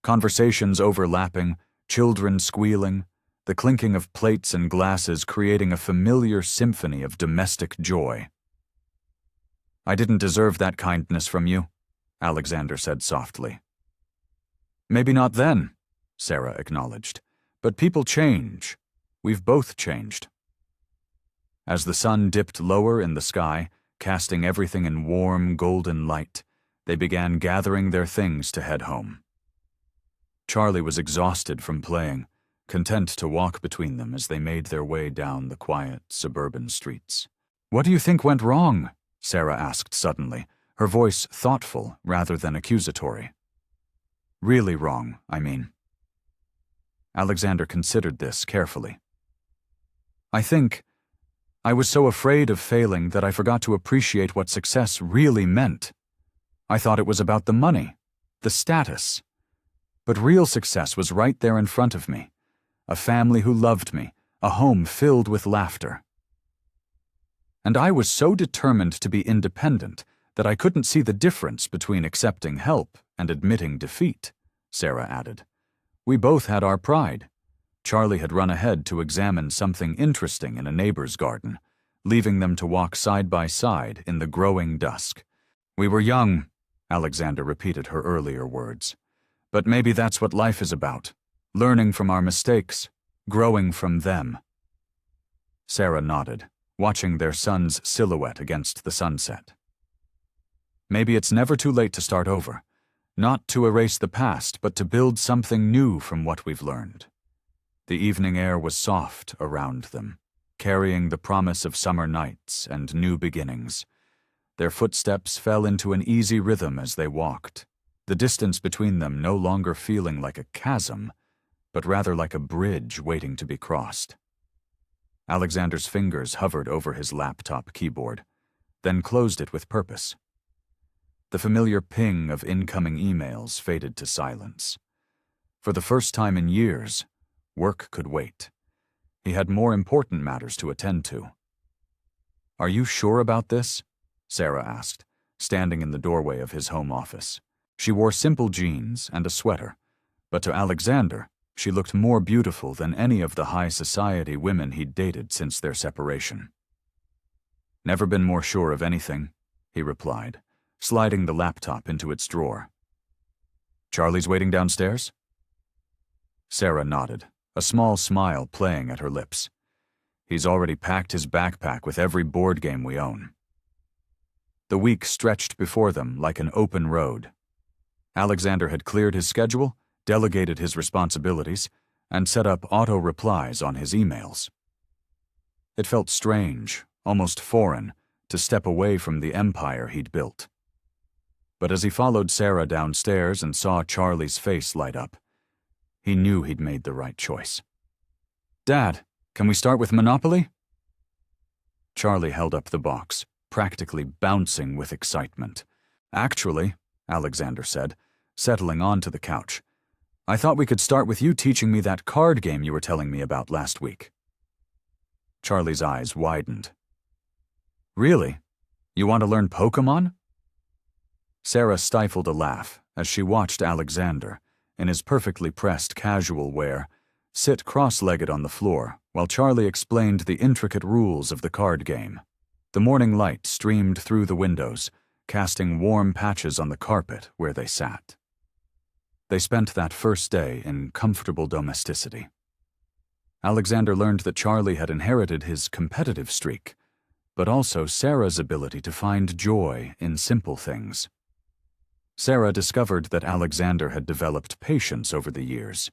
conversations overlapping, children squealing, the clinking of plates and glasses creating a familiar symphony of domestic joy. "I didn't deserve that kindness from you," Alexander said softly. "Maybe not then," Sarah acknowledged, "but people change. We've both changed." As the sun dipped lower in the sky, casting everything in warm, golden light, they began gathering their things to head home. Charlie was exhausted from playing, content to walk between them as they made their way down the quiet, suburban streets. "What do you think went wrong?" Sarah asked suddenly, her voice thoughtful rather than accusatory. "Really wrong, I mean." Alexander considered this carefully. "I think I was so afraid of failing that I forgot to appreciate what success really meant. I thought it was about the money, the status. But real success was right there in front of me. A family who loved me, a home filled with laughter. And I was so determined to be independent that I couldn't see the difference between accepting help and admitting defeat, Sarah added. We both had our pride. Charlie had run ahead to examine something interesting in a neighbor's garden, leaving them to walk side by side in the growing dusk. We were young, Alexander repeated her earlier words. But maybe that's what life is about, learning from our mistakes, growing from them. Sarah nodded, watching their son's silhouette against the sunset. Maybe it's never too late to start over, not to erase the past, but to build something new from what we've learned. The evening air was soft around them, carrying the promise of summer nights and new beginnings. Their footsteps fell into an easy rhythm as they walked, the distance between them no longer feeling like a chasm, but rather like a bridge waiting to be crossed. Alexander's fingers hovered over his laptop keyboard, then closed it with purpose. The familiar ping of incoming emails faded to silence. For the first time in years, work could wait. He had more important matters to attend to. "Are you sure about this?" Sarah asked, standing in the doorway of his home office. She wore simple jeans and a sweater, but to Alexander, she looked more beautiful than any of the high society women he'd dated since their separation. "Never been more sure of anything," he replied, sliding the laptop into its drawer. "Charlie's waiting downstairs?" Sarah nodded, a small smile playing at her lips. "He's already packed his backpack with every board game we own." The week stretched before them like an open road. Alexander had cleared his schedule, delegated his responsibilities, and set up auto-replies on his emails. It felt strange, almost foreign, to step away from the empire he'd built. But as he followed Sarah downstairs and saw Charlie's face light up, he knew he'd made the right choice. "Dad, can we start with Monopoly?" Charlie held up the box, practically bouncing with excitement. "Actually," Alexander said, settling onto the couch, "I thought we could start with you teaching me that card game you were telling me about last week." Charlie's eyes widened. "Really? You want to learn Pokémon?" Sarah stifled a laugh as she watched Alexander, in his perfectly pressed casual wear, sit cross-legged on the floor while Charlie explained the intricate rules of the card game. The morning light streamed through the windows, casting warm patches on the carpet where they sat. They spent that first day in comfortable domesticity. Alexander learned that Charlie had inherited his competitive streak, but also Sarah's ability to find joy in simple things. Sarah discovered that Alexander had developed patience over the years.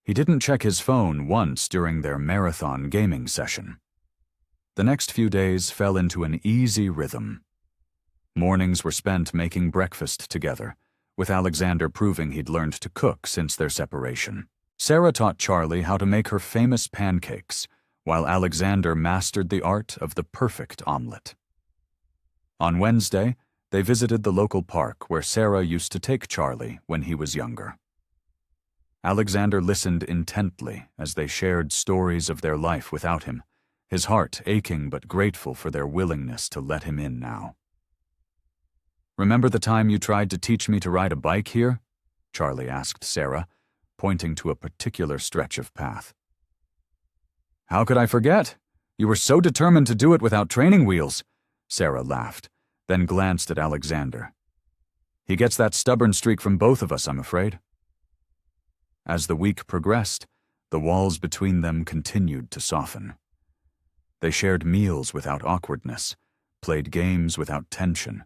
He didn't check his phone once during their marathon gaming session. The next few days fell into an easy rhythm. Mornings were spent making breakfast together, with Alexander proving he'd learned to cook since their separation. Sarah taught Charlie how to make her famous pancakes, while Alexander mastered the art of the perfect omelet. On Wednesday, they visited the local park where Sarah used to take Charlie when he was younger. Alexander listened intently as they shared stories of their life without him, his heart aching but grateful for their willingness to let him in now. "Remember the time you tried to teach me to ride a bike here?" Charlie asked Sarah, pointing to a particular stretch of path. "How could I forget? You were so determined to do it without training wheels," Sarah laughed, then glanced at Alexander. "He gets that stubborn streak from both of us, I'm afraid." As the week progressed, the walls between them continued to soften. They shared meals without awkwardness, played games without tension,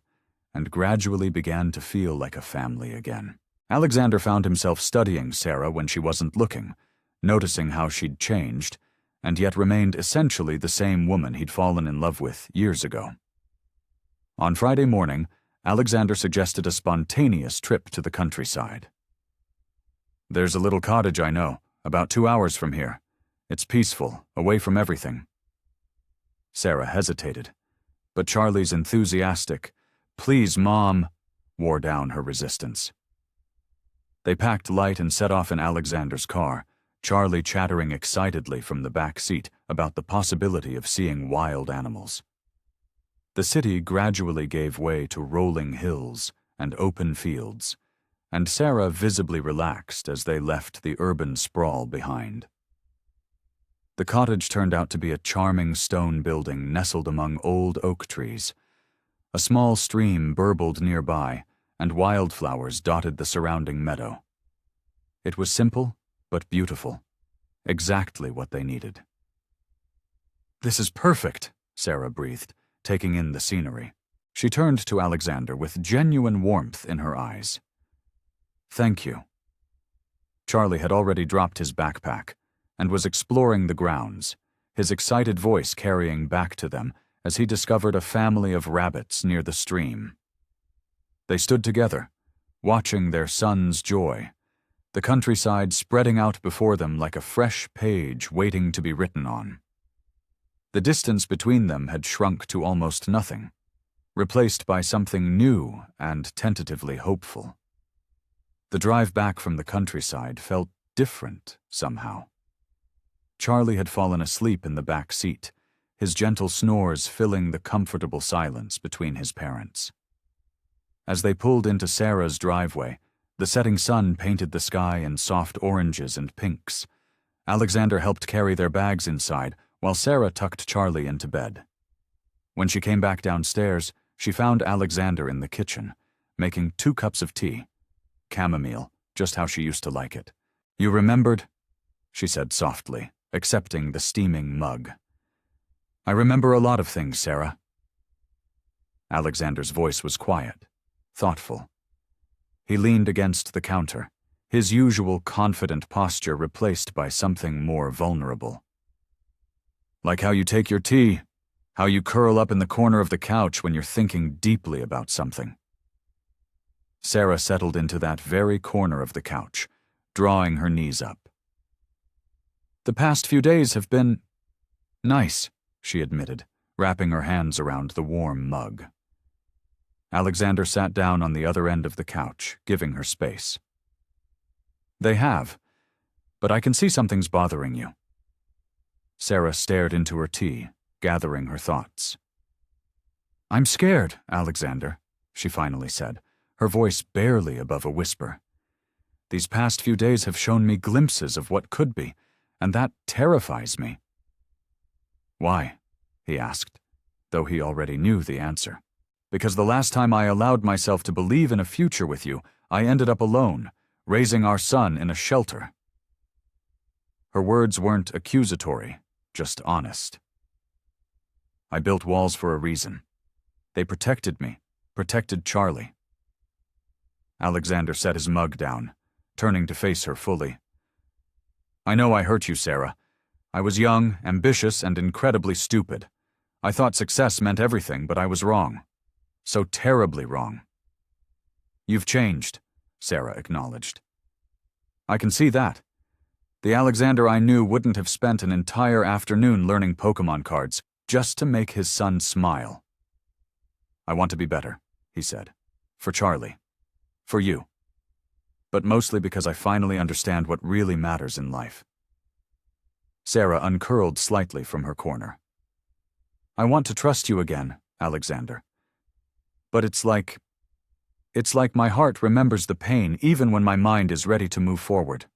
and gradually began to feel like a family again. Alexander found himself studying Sarah when she wasn't looking, noticing how she'd changed, and yet remained essentially the same woman he'd fallen in love with years ago. On Friday morning, Alexander suggested a spontaneous trip to the countryside. "There's a little cottage I know, about 2 hours from here. It's peaceful, away from everything." Sarah hesitated, but Charlie's enthusiastic, "Please, Mom," wore down her resistance. They packed light and set off in Alexander's car, Charlie chattering excitedly from the back seat about the possibility of seeing wild animals. The city gradually gave way to rolling hills and open fields, and Sarah visibly relaxed as they left the urban sprawl behind. The cottage turned out to be a charming stone building nestled among old oak trees. A small stream burbled nearby, and wildflowers dotted the surrounding meadow. It was simple, but beautiful. Exactly what they needed. "This is perfect," Sarah breathed, taking in the scenery. She turned to Alexander with genuine warmth in her eyes. "Thank you." Charlie had already dropped his backpack and was exploring the grounds, his excited voice carrying back to them as he discovered a family of rabbits near the stream. They stood together, watching their son's joy, the countryside spreading out before them like a fresh page waiting to be written on. The distance between them had shrunk to almost nothing, replaced by something new and tentatively hopeful. The drive back from the countryside felt different somehow. Charlie had fallen asleep in the back seat, his gentle snores filling the comfortable silence between his parents. As they pulled into Sarah's driveway, the setting sun painted the sky in soft oranges and pinks. Alexander helped carry their bags inside, while Sarah tucked Charlie into bed. When she came back downstairs, she found Alexander in the kitchen, making 2 cups of tea. Chamomile, just how she used to like it. "You remembered?" she said softly, accepting the steaming mug. "I remember a lot of things, Sarah." Alexander's voice was quiet, thoughtful. He leaned against the counter, his usual confident posture replaced by something more vulnerable. "Like how you take your tea, how you curl up in the corner of the couch when you're thinking deeply about something." Sarah settled into that very corner of the couch, drawing her knees up. "The past few days have been nice," she admitted, wrapping her hands around the warm mug. Alexander sat down on the other end of the couch, giving her space. "They have, but I can see something's bothering you." Sarah stared into her tea, gathering her thoughts. "I'm scared, Alexander," she finally said, her voice barely above a whisper. "These past few days have shown me glimpses of what could be, and that terrifies me." "Why?" he asked, though he already knew the answer. "Because the last time I allowed myself to believe in a future with you, I ended up alone, raising our son in a shelter." Her words weren't accusatory, just honest. "I built walls for a reason. They protected me, protected Charlie." Alexander set his mug down, turning to face her fully. "I know I hurt you, Sarah. I was young, ambitious, and incredibly stupid. I thought success meant everything, but I was wrong. So terribly wrong." "You've changed," Sarah acknowledged. "I can see that. The Alexander I knew wouldn't have spent an entire afternoon learning Pokemon cards just to make his son smile." "I want to be better," he said. "For Charlie. For you. But mostly because I finally understand what really matters in life." Sarah uncurled slightly from her corner. "I want to trust you again, Alexander. But it's like my heart remembers the pain even when my mind is ready to move forward."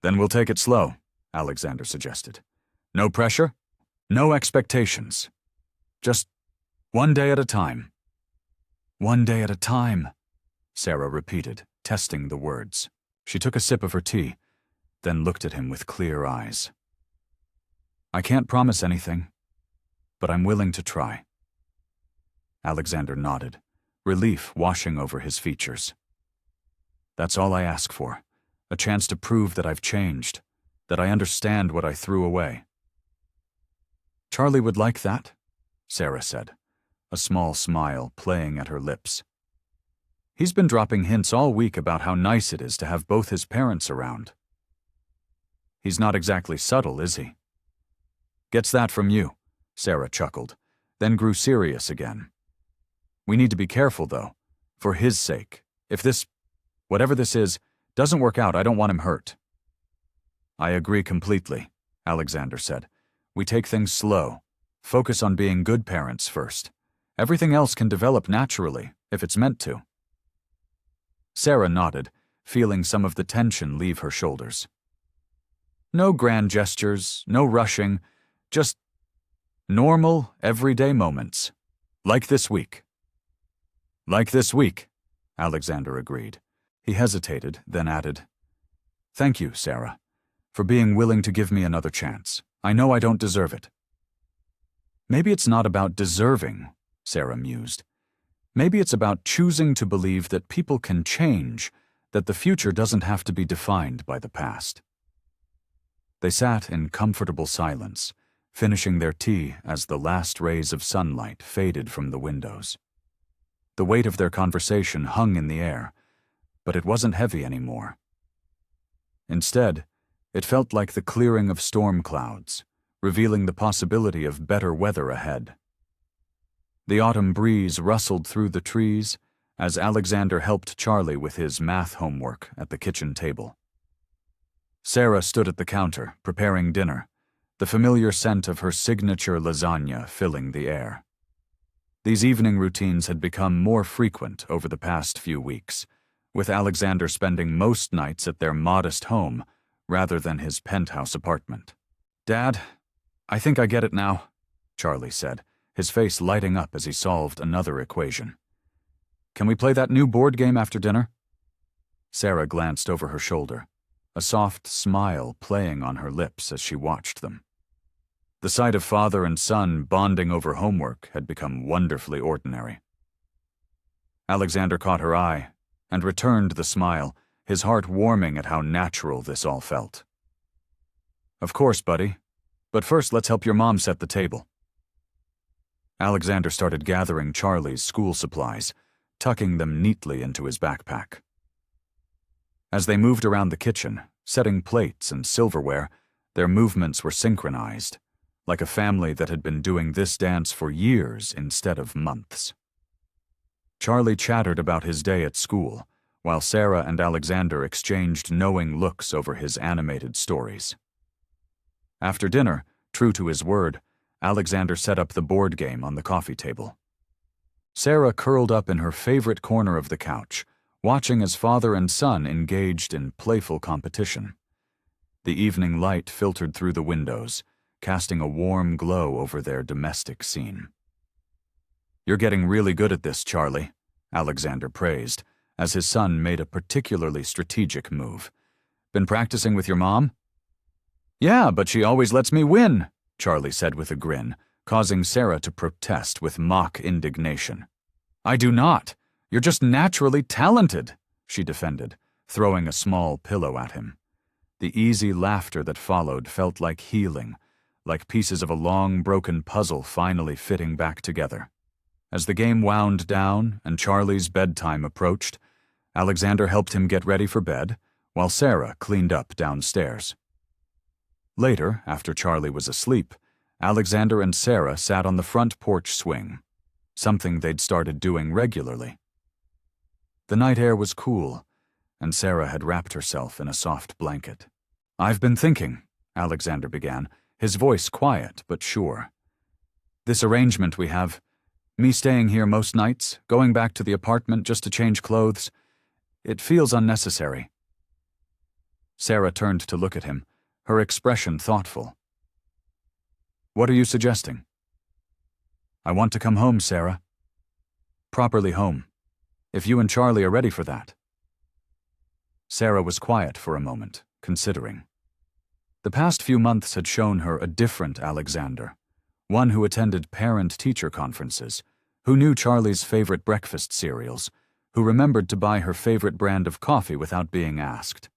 "Then we'll take it slow," Alexander suggested. "No pressure, no expectations. Just one day at a time." "One day at a time," Sarah repeated, testing the words. She took a sip of her tea, then looked at him with clear eyes. "I can't promise anything, but I'm willing to try." Alexander nodded, relief washing over his features. "That's all I ask for, a chance to prove that I've changed, that I understand what I threw away." "Charlie would like that," Sarah said, a small smile playing at her lips. "He's been dropping hints all week about how nice it is to have both his parents around." "He's not exactly subtle, is he?" "Gets that from you. Sarah chuckled, then grew serious again. We need to be careful, though. For his sake. If this, whatever this is, doesn't work out, I don't want him hurt. I agree completely, Alexander said. We take things slow. Focus on being good parents first. Everything else can develop naturally, if it's meant to. Sarah nodded, feeling some of the tension leave her shoulders. No grand gestures, no rushing, just normal, everyday moments. Like this week. Like this week, Alexander agreed. He hesitated, then added, Thank you, Sarah, for being willing to give me another chance. I know I don't deserve it. Maybe it's not about deserving, Sarah mused. Maybe it's about choosing to believe that people can change, that the future doesn't have to be defined by the past. They sat in comfortable silence, finishing their tea as the last rays of sunlight faded from the windows. The weight of their conversation hung in the air, but it wasn't heavy anymore. Instead, it felt like the clearing of storm clouds, revealing the possibility of better weather ahead. The autumn breeze rustled through the trees as Alexander helped Charlie with his math homework at the kitchen table. Sarah stood at the counter, preparing dinner, the familiar scent of her signature lasagna filling the air. These evening routines had become more frequent over the past few weeks, with Alexander spending most nights at their modest home rather than his penthouse apartment. Dad, I think I get it now, Charlie said, his face lighting up as he solved another equation. Can we play that new board game after dinner? Sarah glanced over her shoulder, a soft smile playing on her lips as she watched them. The sight of father and son bonding over homework had become wonderfully ordinary. Alexander caught her eye and returned the smile, his heart warming at how natural this all felt. Of course, buddy. But first, let's help your mom set the table. Alexander started gathering Charlie's school supplies, tucking them neatly into his backpack. As they moved around the kitchen, setting plates and silverware, their movements were synchronized, like a family that had been doing this dance for years instead of months. Charlie chattered about his day at school, while Sarah and Alexander exchanged knowing looks over his animated stories. After dinner, true to his word, Alexander set up the board game on the coffee table. Sarah curled up in her favorite corner of the couch, watching as father and son engaged in playful competition. The evening light filtered through the windows, casting a warm glow over their domestic scene. You're getting really good at this, Charlie, Alexander praised, as his son made a particularly strategic move. Been practicing with your mom? Yeah, but she always lets me win, Charlie said with a grin, causing Sarah to protest with mock indignation. I do not. You're just naturally talented, she defended, throwing a small pillow at him. The easy laughter that followed felt like healing, like pieces of a long, broken puzzle finally fitting back together. As the game wound down and Charlie's bedtime approached, Alexander helped him get ready for bed, while Sarah cleaned up downstairs. Later, after Charlie was asleep, Alexander and Sarah sat on the front porch swing, something they'd started doing regularly. The night air was cool, and Sarah had wrapped herself in a soft blanket. I've been thinking, Alexander began, his voice quiet but sure. This arrangement we have, me staying here most nights, going back to the apartment just to change clothes, it feels unnecessary. Sarah turned to look at him, her expression thoughtful. What are you suggesting? I want to come home, Sarah. Properly home, if you and Charlie are ready for that. Sarah was quiet for a moment, considering. The past few months had shown her a different Alexander, one who attended parent-teacher conferences, who knew Charlie's favorite breakfast cereals, who remembered to buy her favorite brand of coffee without being asked.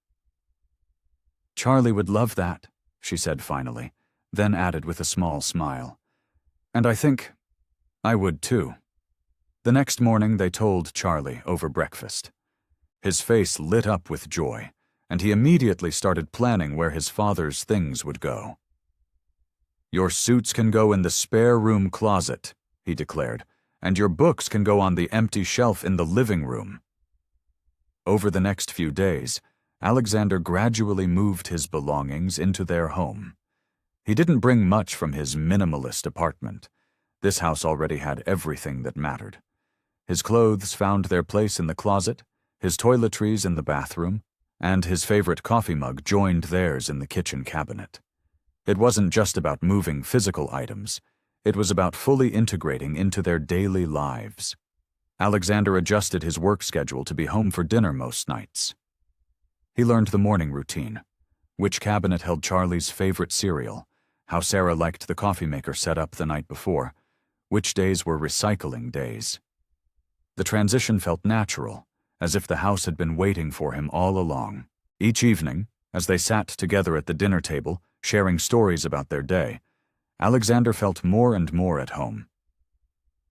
Charlie would love that, she said finally, then added with a small smile. And I think I would too. The next morning they told Charlie over breakfast. His face lit up with joy, and he immediately started planning where his father's things would go. "Your suits can go in the spare room closet," he declared, "and your books can go on the empty shelf in the living room." Over the next few days, Alexander gradually moved his belongings into their home. He didn't bring much from his minimalist apartment. This house already had everything that mattered. His clothes found their place in the closet, his toiletries in the bathroom, and his favorite coffee mug joined theirs in the kitchen cabinet. It wasn't just about moving physical items. It was about fully integrating into their daily lives. Alexander adjusted his work schedule to be home for dinner most nights. He learned the morning routine, which cabinet held Charlie's favorite cereal, how Sarah liked the coffee maker set up the night before, which days were recycling days. The transition felt natural, as if the house had been waiting for him all along. Each evening, as they sat together at the dinner table, sharing stories about their day, Alexander felt more and more at home.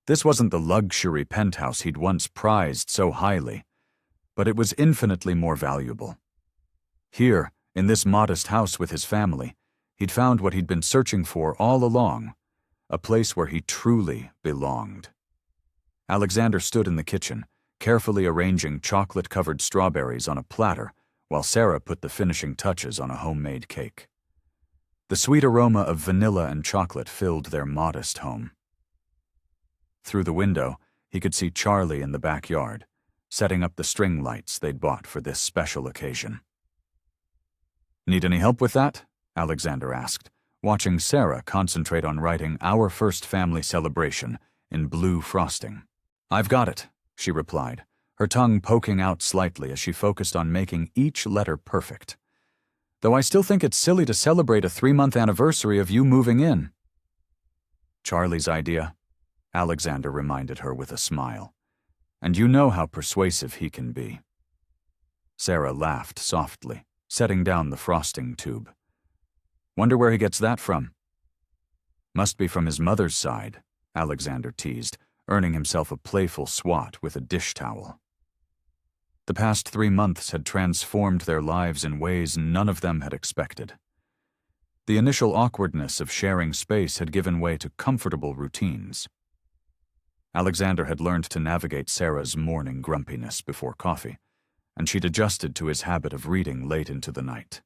This wasn't the luxury penthouse he'd once prized so highly, but it was infinitely more valuable. Here, in this modest house with his family, he'd found what he'd been searching for all along, a place where he truly belonged. Alexander stood in the kitchen, carefully arranging chocolate-covered strawberries on a platter while Sarah put the finishing touches on a homemade cake. The sweet aroma of vanilla and chocolate filled their modest home. Through the window, he could see Charlie in the backyard, setting up the string lights they'd bought for this special occasion. "Need any help with that?" Alexander asked, watching Sarah concentrate on writing "Our First Family Celebration" in blue frosting. "I've got it," she replied, her tongue poking out slightly as she focused on making each letter perfect. "Though I still think it's silly to celebrate a 3-month anniversary of you moving in." "Charlie's idea," Alexander reminded her with a smile. "And you know how persuasive he can be." Sarah laughed softly, setting down the frosting tube. "Wonder where he gets that from." "Must be from his mother's side," Alexander teased, earning himself a playful swat with a dish towel. The past 3 months had transformed their lives in ways none of them had expected. The initial awkwardness of sharing space had given way to comfortable routines. Alexander had learned to navigate Sarah's morning grumpiness before coffee, and she'd adjusted to his habit of reading late into the night.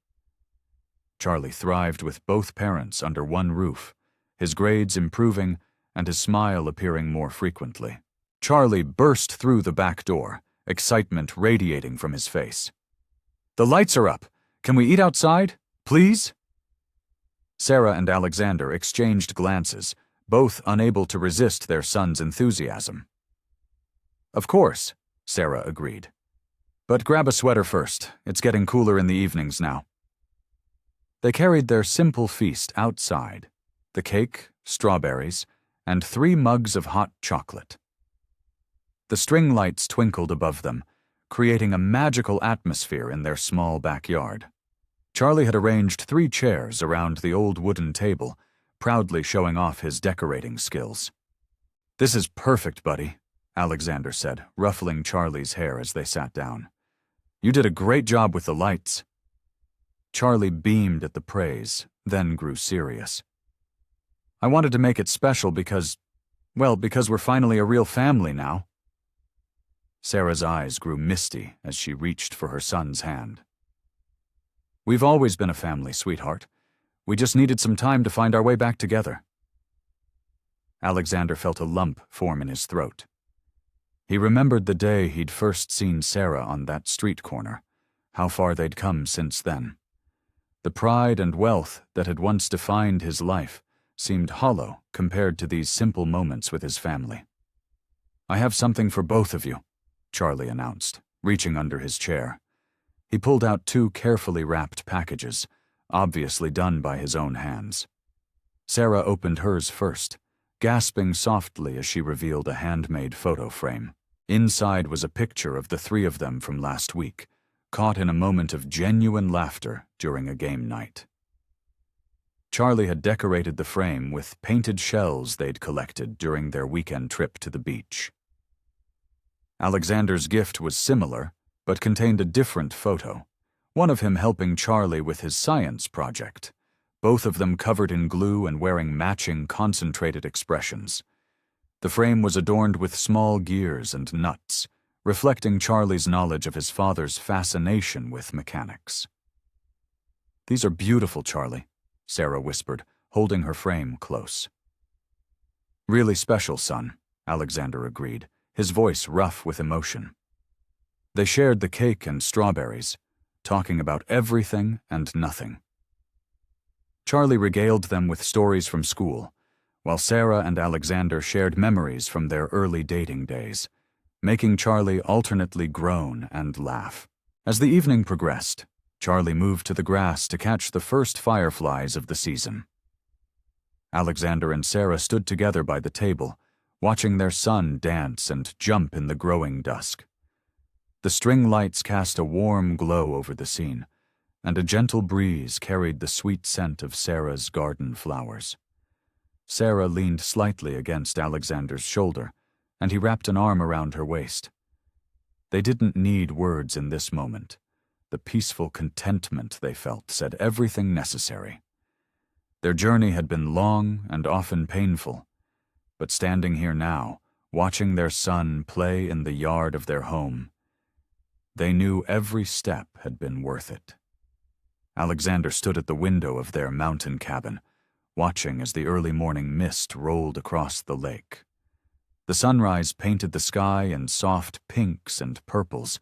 Charlie thrived with both parents under one roof, his grades improving and his smile appearing more frequently. Charlie burst through the back door, excitement radiating from his face. "The lights are up! Can we eat outside? Please?" Sarah and Alexander exchanged glances, both unable to resist their son's enthusiasm. "Of course," Sarah agreed. "But grab a sweater first. It's getting cooler in the evenings now." They carried their simple feast outside: the cake, strawberries, and 3 mugs of hot chocolate. The string lights twinkled above them, creating a magical atmosphere in their small backyard. Charlie had arranged 3 chairs around the old wooden table, proudly showing off his decorating skills. "This is perfect, buddy," Alexander said, ruffling Charlie's hair as they sat down. "You did a great job with the lights." Charlie beamed at the praise, then grew serious. "I wanted to make it special because we're finally a real family now." Sarah's eyes grew misty as she reached for her son's hand. "We've always been a family, sweetheart. We just needed some time to find our way back together." Alexander felt a lump form in his throat. He remembered the day he'd first seen Sarah on that street corner, how far they'd come since then. The pride and wealth that had once defined his life seemed hollow compared to these simple moments with his family. "I have something for both of you," Charlie announced, reaching under his chair. He pulled out 2 carefully wrapped packages, obviously done by his own hands. Sarah opened hers first, gasping softly as she revealed a handmade photo frame. Inside was a picture of the 3 of them from last week, caught in a moment of genuine laughter during a game night. Charlie had decorated the frame with painted shells they'd collected during their weekend trip to the beach. Alexander's gift was similar, but contained a different photo, one of him helping Charlie with his science project, both of them covered in glue and wearing matching concentrated expressions. The frame was adorned with small gears and nuts, reflecting Charlie's knowledge of his father's fascination with mechanics. "These are beautiful, Charlie," Sarah whispered, holding her frame close. "Really special, son," Alexander agreed, his voice rough with emotion. They shared the cake and strawberries, talking about everything and nothing. Charlie regaled them with stories from school, while Sarah and Alexander shared memories from their early dating days, making Charlie alternately groan and laugh. As the evening progressed, Charlie moved to the grass to catch the first fireflies of the season. Alexander and Sarah stood together by the table, watching their son dance and jump in the growing dusk. The string lights cast a warm glow over the scene, and a gentle breeze carried the sweet scent of Sarah's garden flowers. Sarah leaned slightly against Alexander's shoulder, and he wrapped an arm around her waist. They didn't need words in this moment. The peaceful contentment they felt said everything necessary. Their journey had been long and often painful, but standing here now, watching their son play in the yard of their home, they knew every step had been worth it. Alexander stood at the window of their mountain cabin, watching as the early morning mist rolled across the lake. The sunrise painted the sky in soft pinks and purples,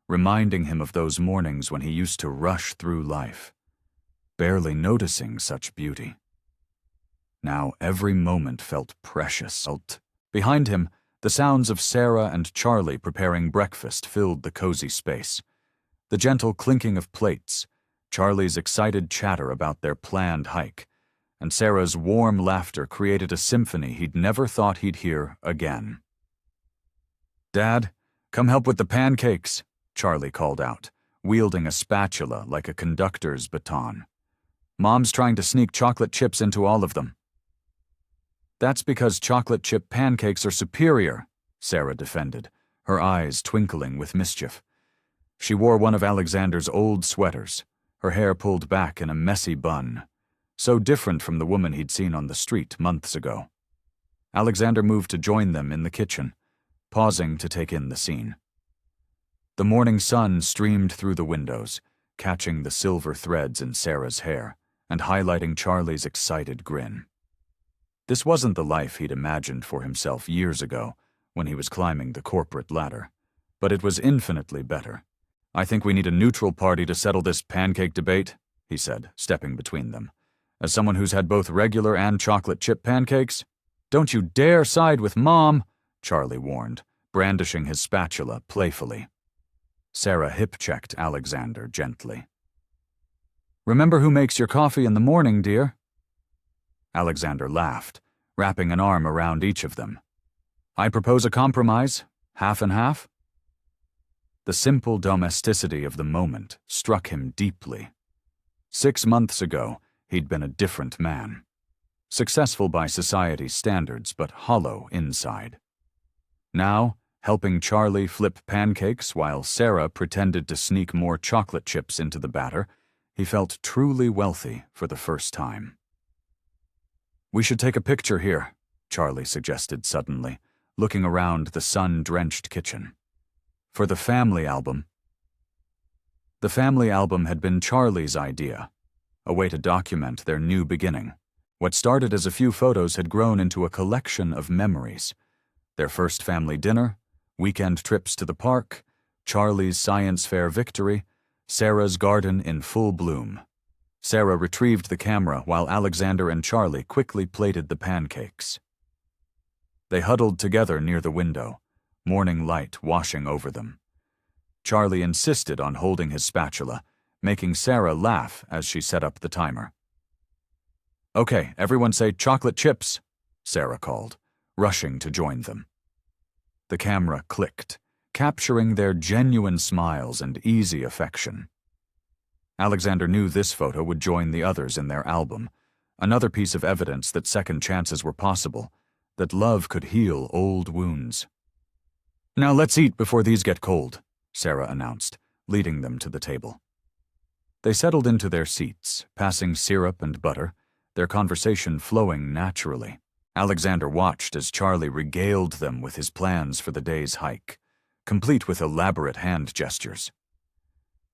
reminding him of those mornings when he used to rush through life, barely noticing such beauty. Now every moment felt precious. Behind him, the sounds of Sarah and Charlie preparing breakfast filled the cozy space. The gentle clinking of plates, Charlie's excited chatter about their planned hike, and Sarah's warm laughter created a symphony he'd never thought he'd hear again. "Dad, come help with the pancakes," Charlie called out, wielding a spatula like a conductor's baton. "Mom's trying to sneak chocolate chips into all of them." "That's because chocolate chip pancakes are superior," Sarah defended, her eyes twinkling with mischief. She wore one of Alexander's old sweaters, her hair pulled back in a messy bun, so different from the woman he'd seen on the street months ago. Alexander moved to join them in the kitchen, pausing to take in the scene. The morning sun streamed through the windows, catching the silver threads in Sarah's hair and highlighting Charlie's excited grin. This wasn't the life he'd imagined for himself years ago when he was climbing the corporate ladder, but it was infinitely better. "I think we need a neutral party to settle this pancake debate," he said, stepping between them. "As someone who's had both regular and chocolate chip pancakes, don't you dare side with Mom," Charlie warned, brandishing his spatula playfully. Sarah hip-checked Alexander gently. "Remember who makes your coffee in the morning, dear?" Alexander laughed, wrapping an arm around each of them. "I propose a compromise, half and half." The simple domesticity of the moment struck him deeply. 6 months ago, he'd been a different man. Successful by society's standards, but hollow inside. Now, helping Charlie flip pancakes while Sarah pretended to sneak more chocolate chips into the batter, he felt truly wealthy for the first time. "We should take a picture here," Charlie suggested suddenly, looking around the sun-drenched kitchen. "For the family album." The family album had been Charlie's idea, a way to document their new beginning. What started as a few photos had grown into a collection of memories. Their first family dinner, weekend trips to the park, Charlie's science fair victory, Sarah's garden in full bloom. Sarah retrieved the camera while Alexander and Charlie quickly plated the pancakes. They huddled together near the window, morning light washing over them. Charlie insisted on holding his spatula, making Sarah laugh as she set up the timer. "Okay, everyone say chocolate chips," Sarah called, rushing to join them. The camera clicked, capturing their genuine smiles and easy affection. Alexander knew this photo would join the others in their album, another piece of evidence that second chances were possible, that love could heal old wounds. "Now let's eat before these get cold," Sarah announced, leading them to the table. They settled into their seats, passing syrup and butter, their conversation flowing naturally. Alexander watched as Charlie regaled them with his plans for the day's hike, complete with elaborate hand gestures.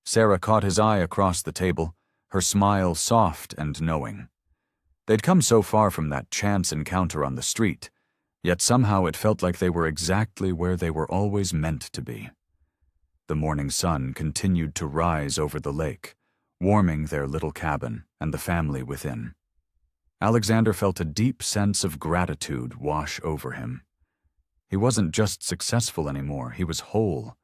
Sarah caught his eye across the table, her smile soft and knowing. They'd come so far from that chance encounter on the street, yet somehow it felt like they were exactly where they were always meant to be. The morning sun continued to rise over the lake, warming their little cabin and the family within. Alexander felt a deep sense of gratitude wash over him. He wasn't just successful anymore, he was whole.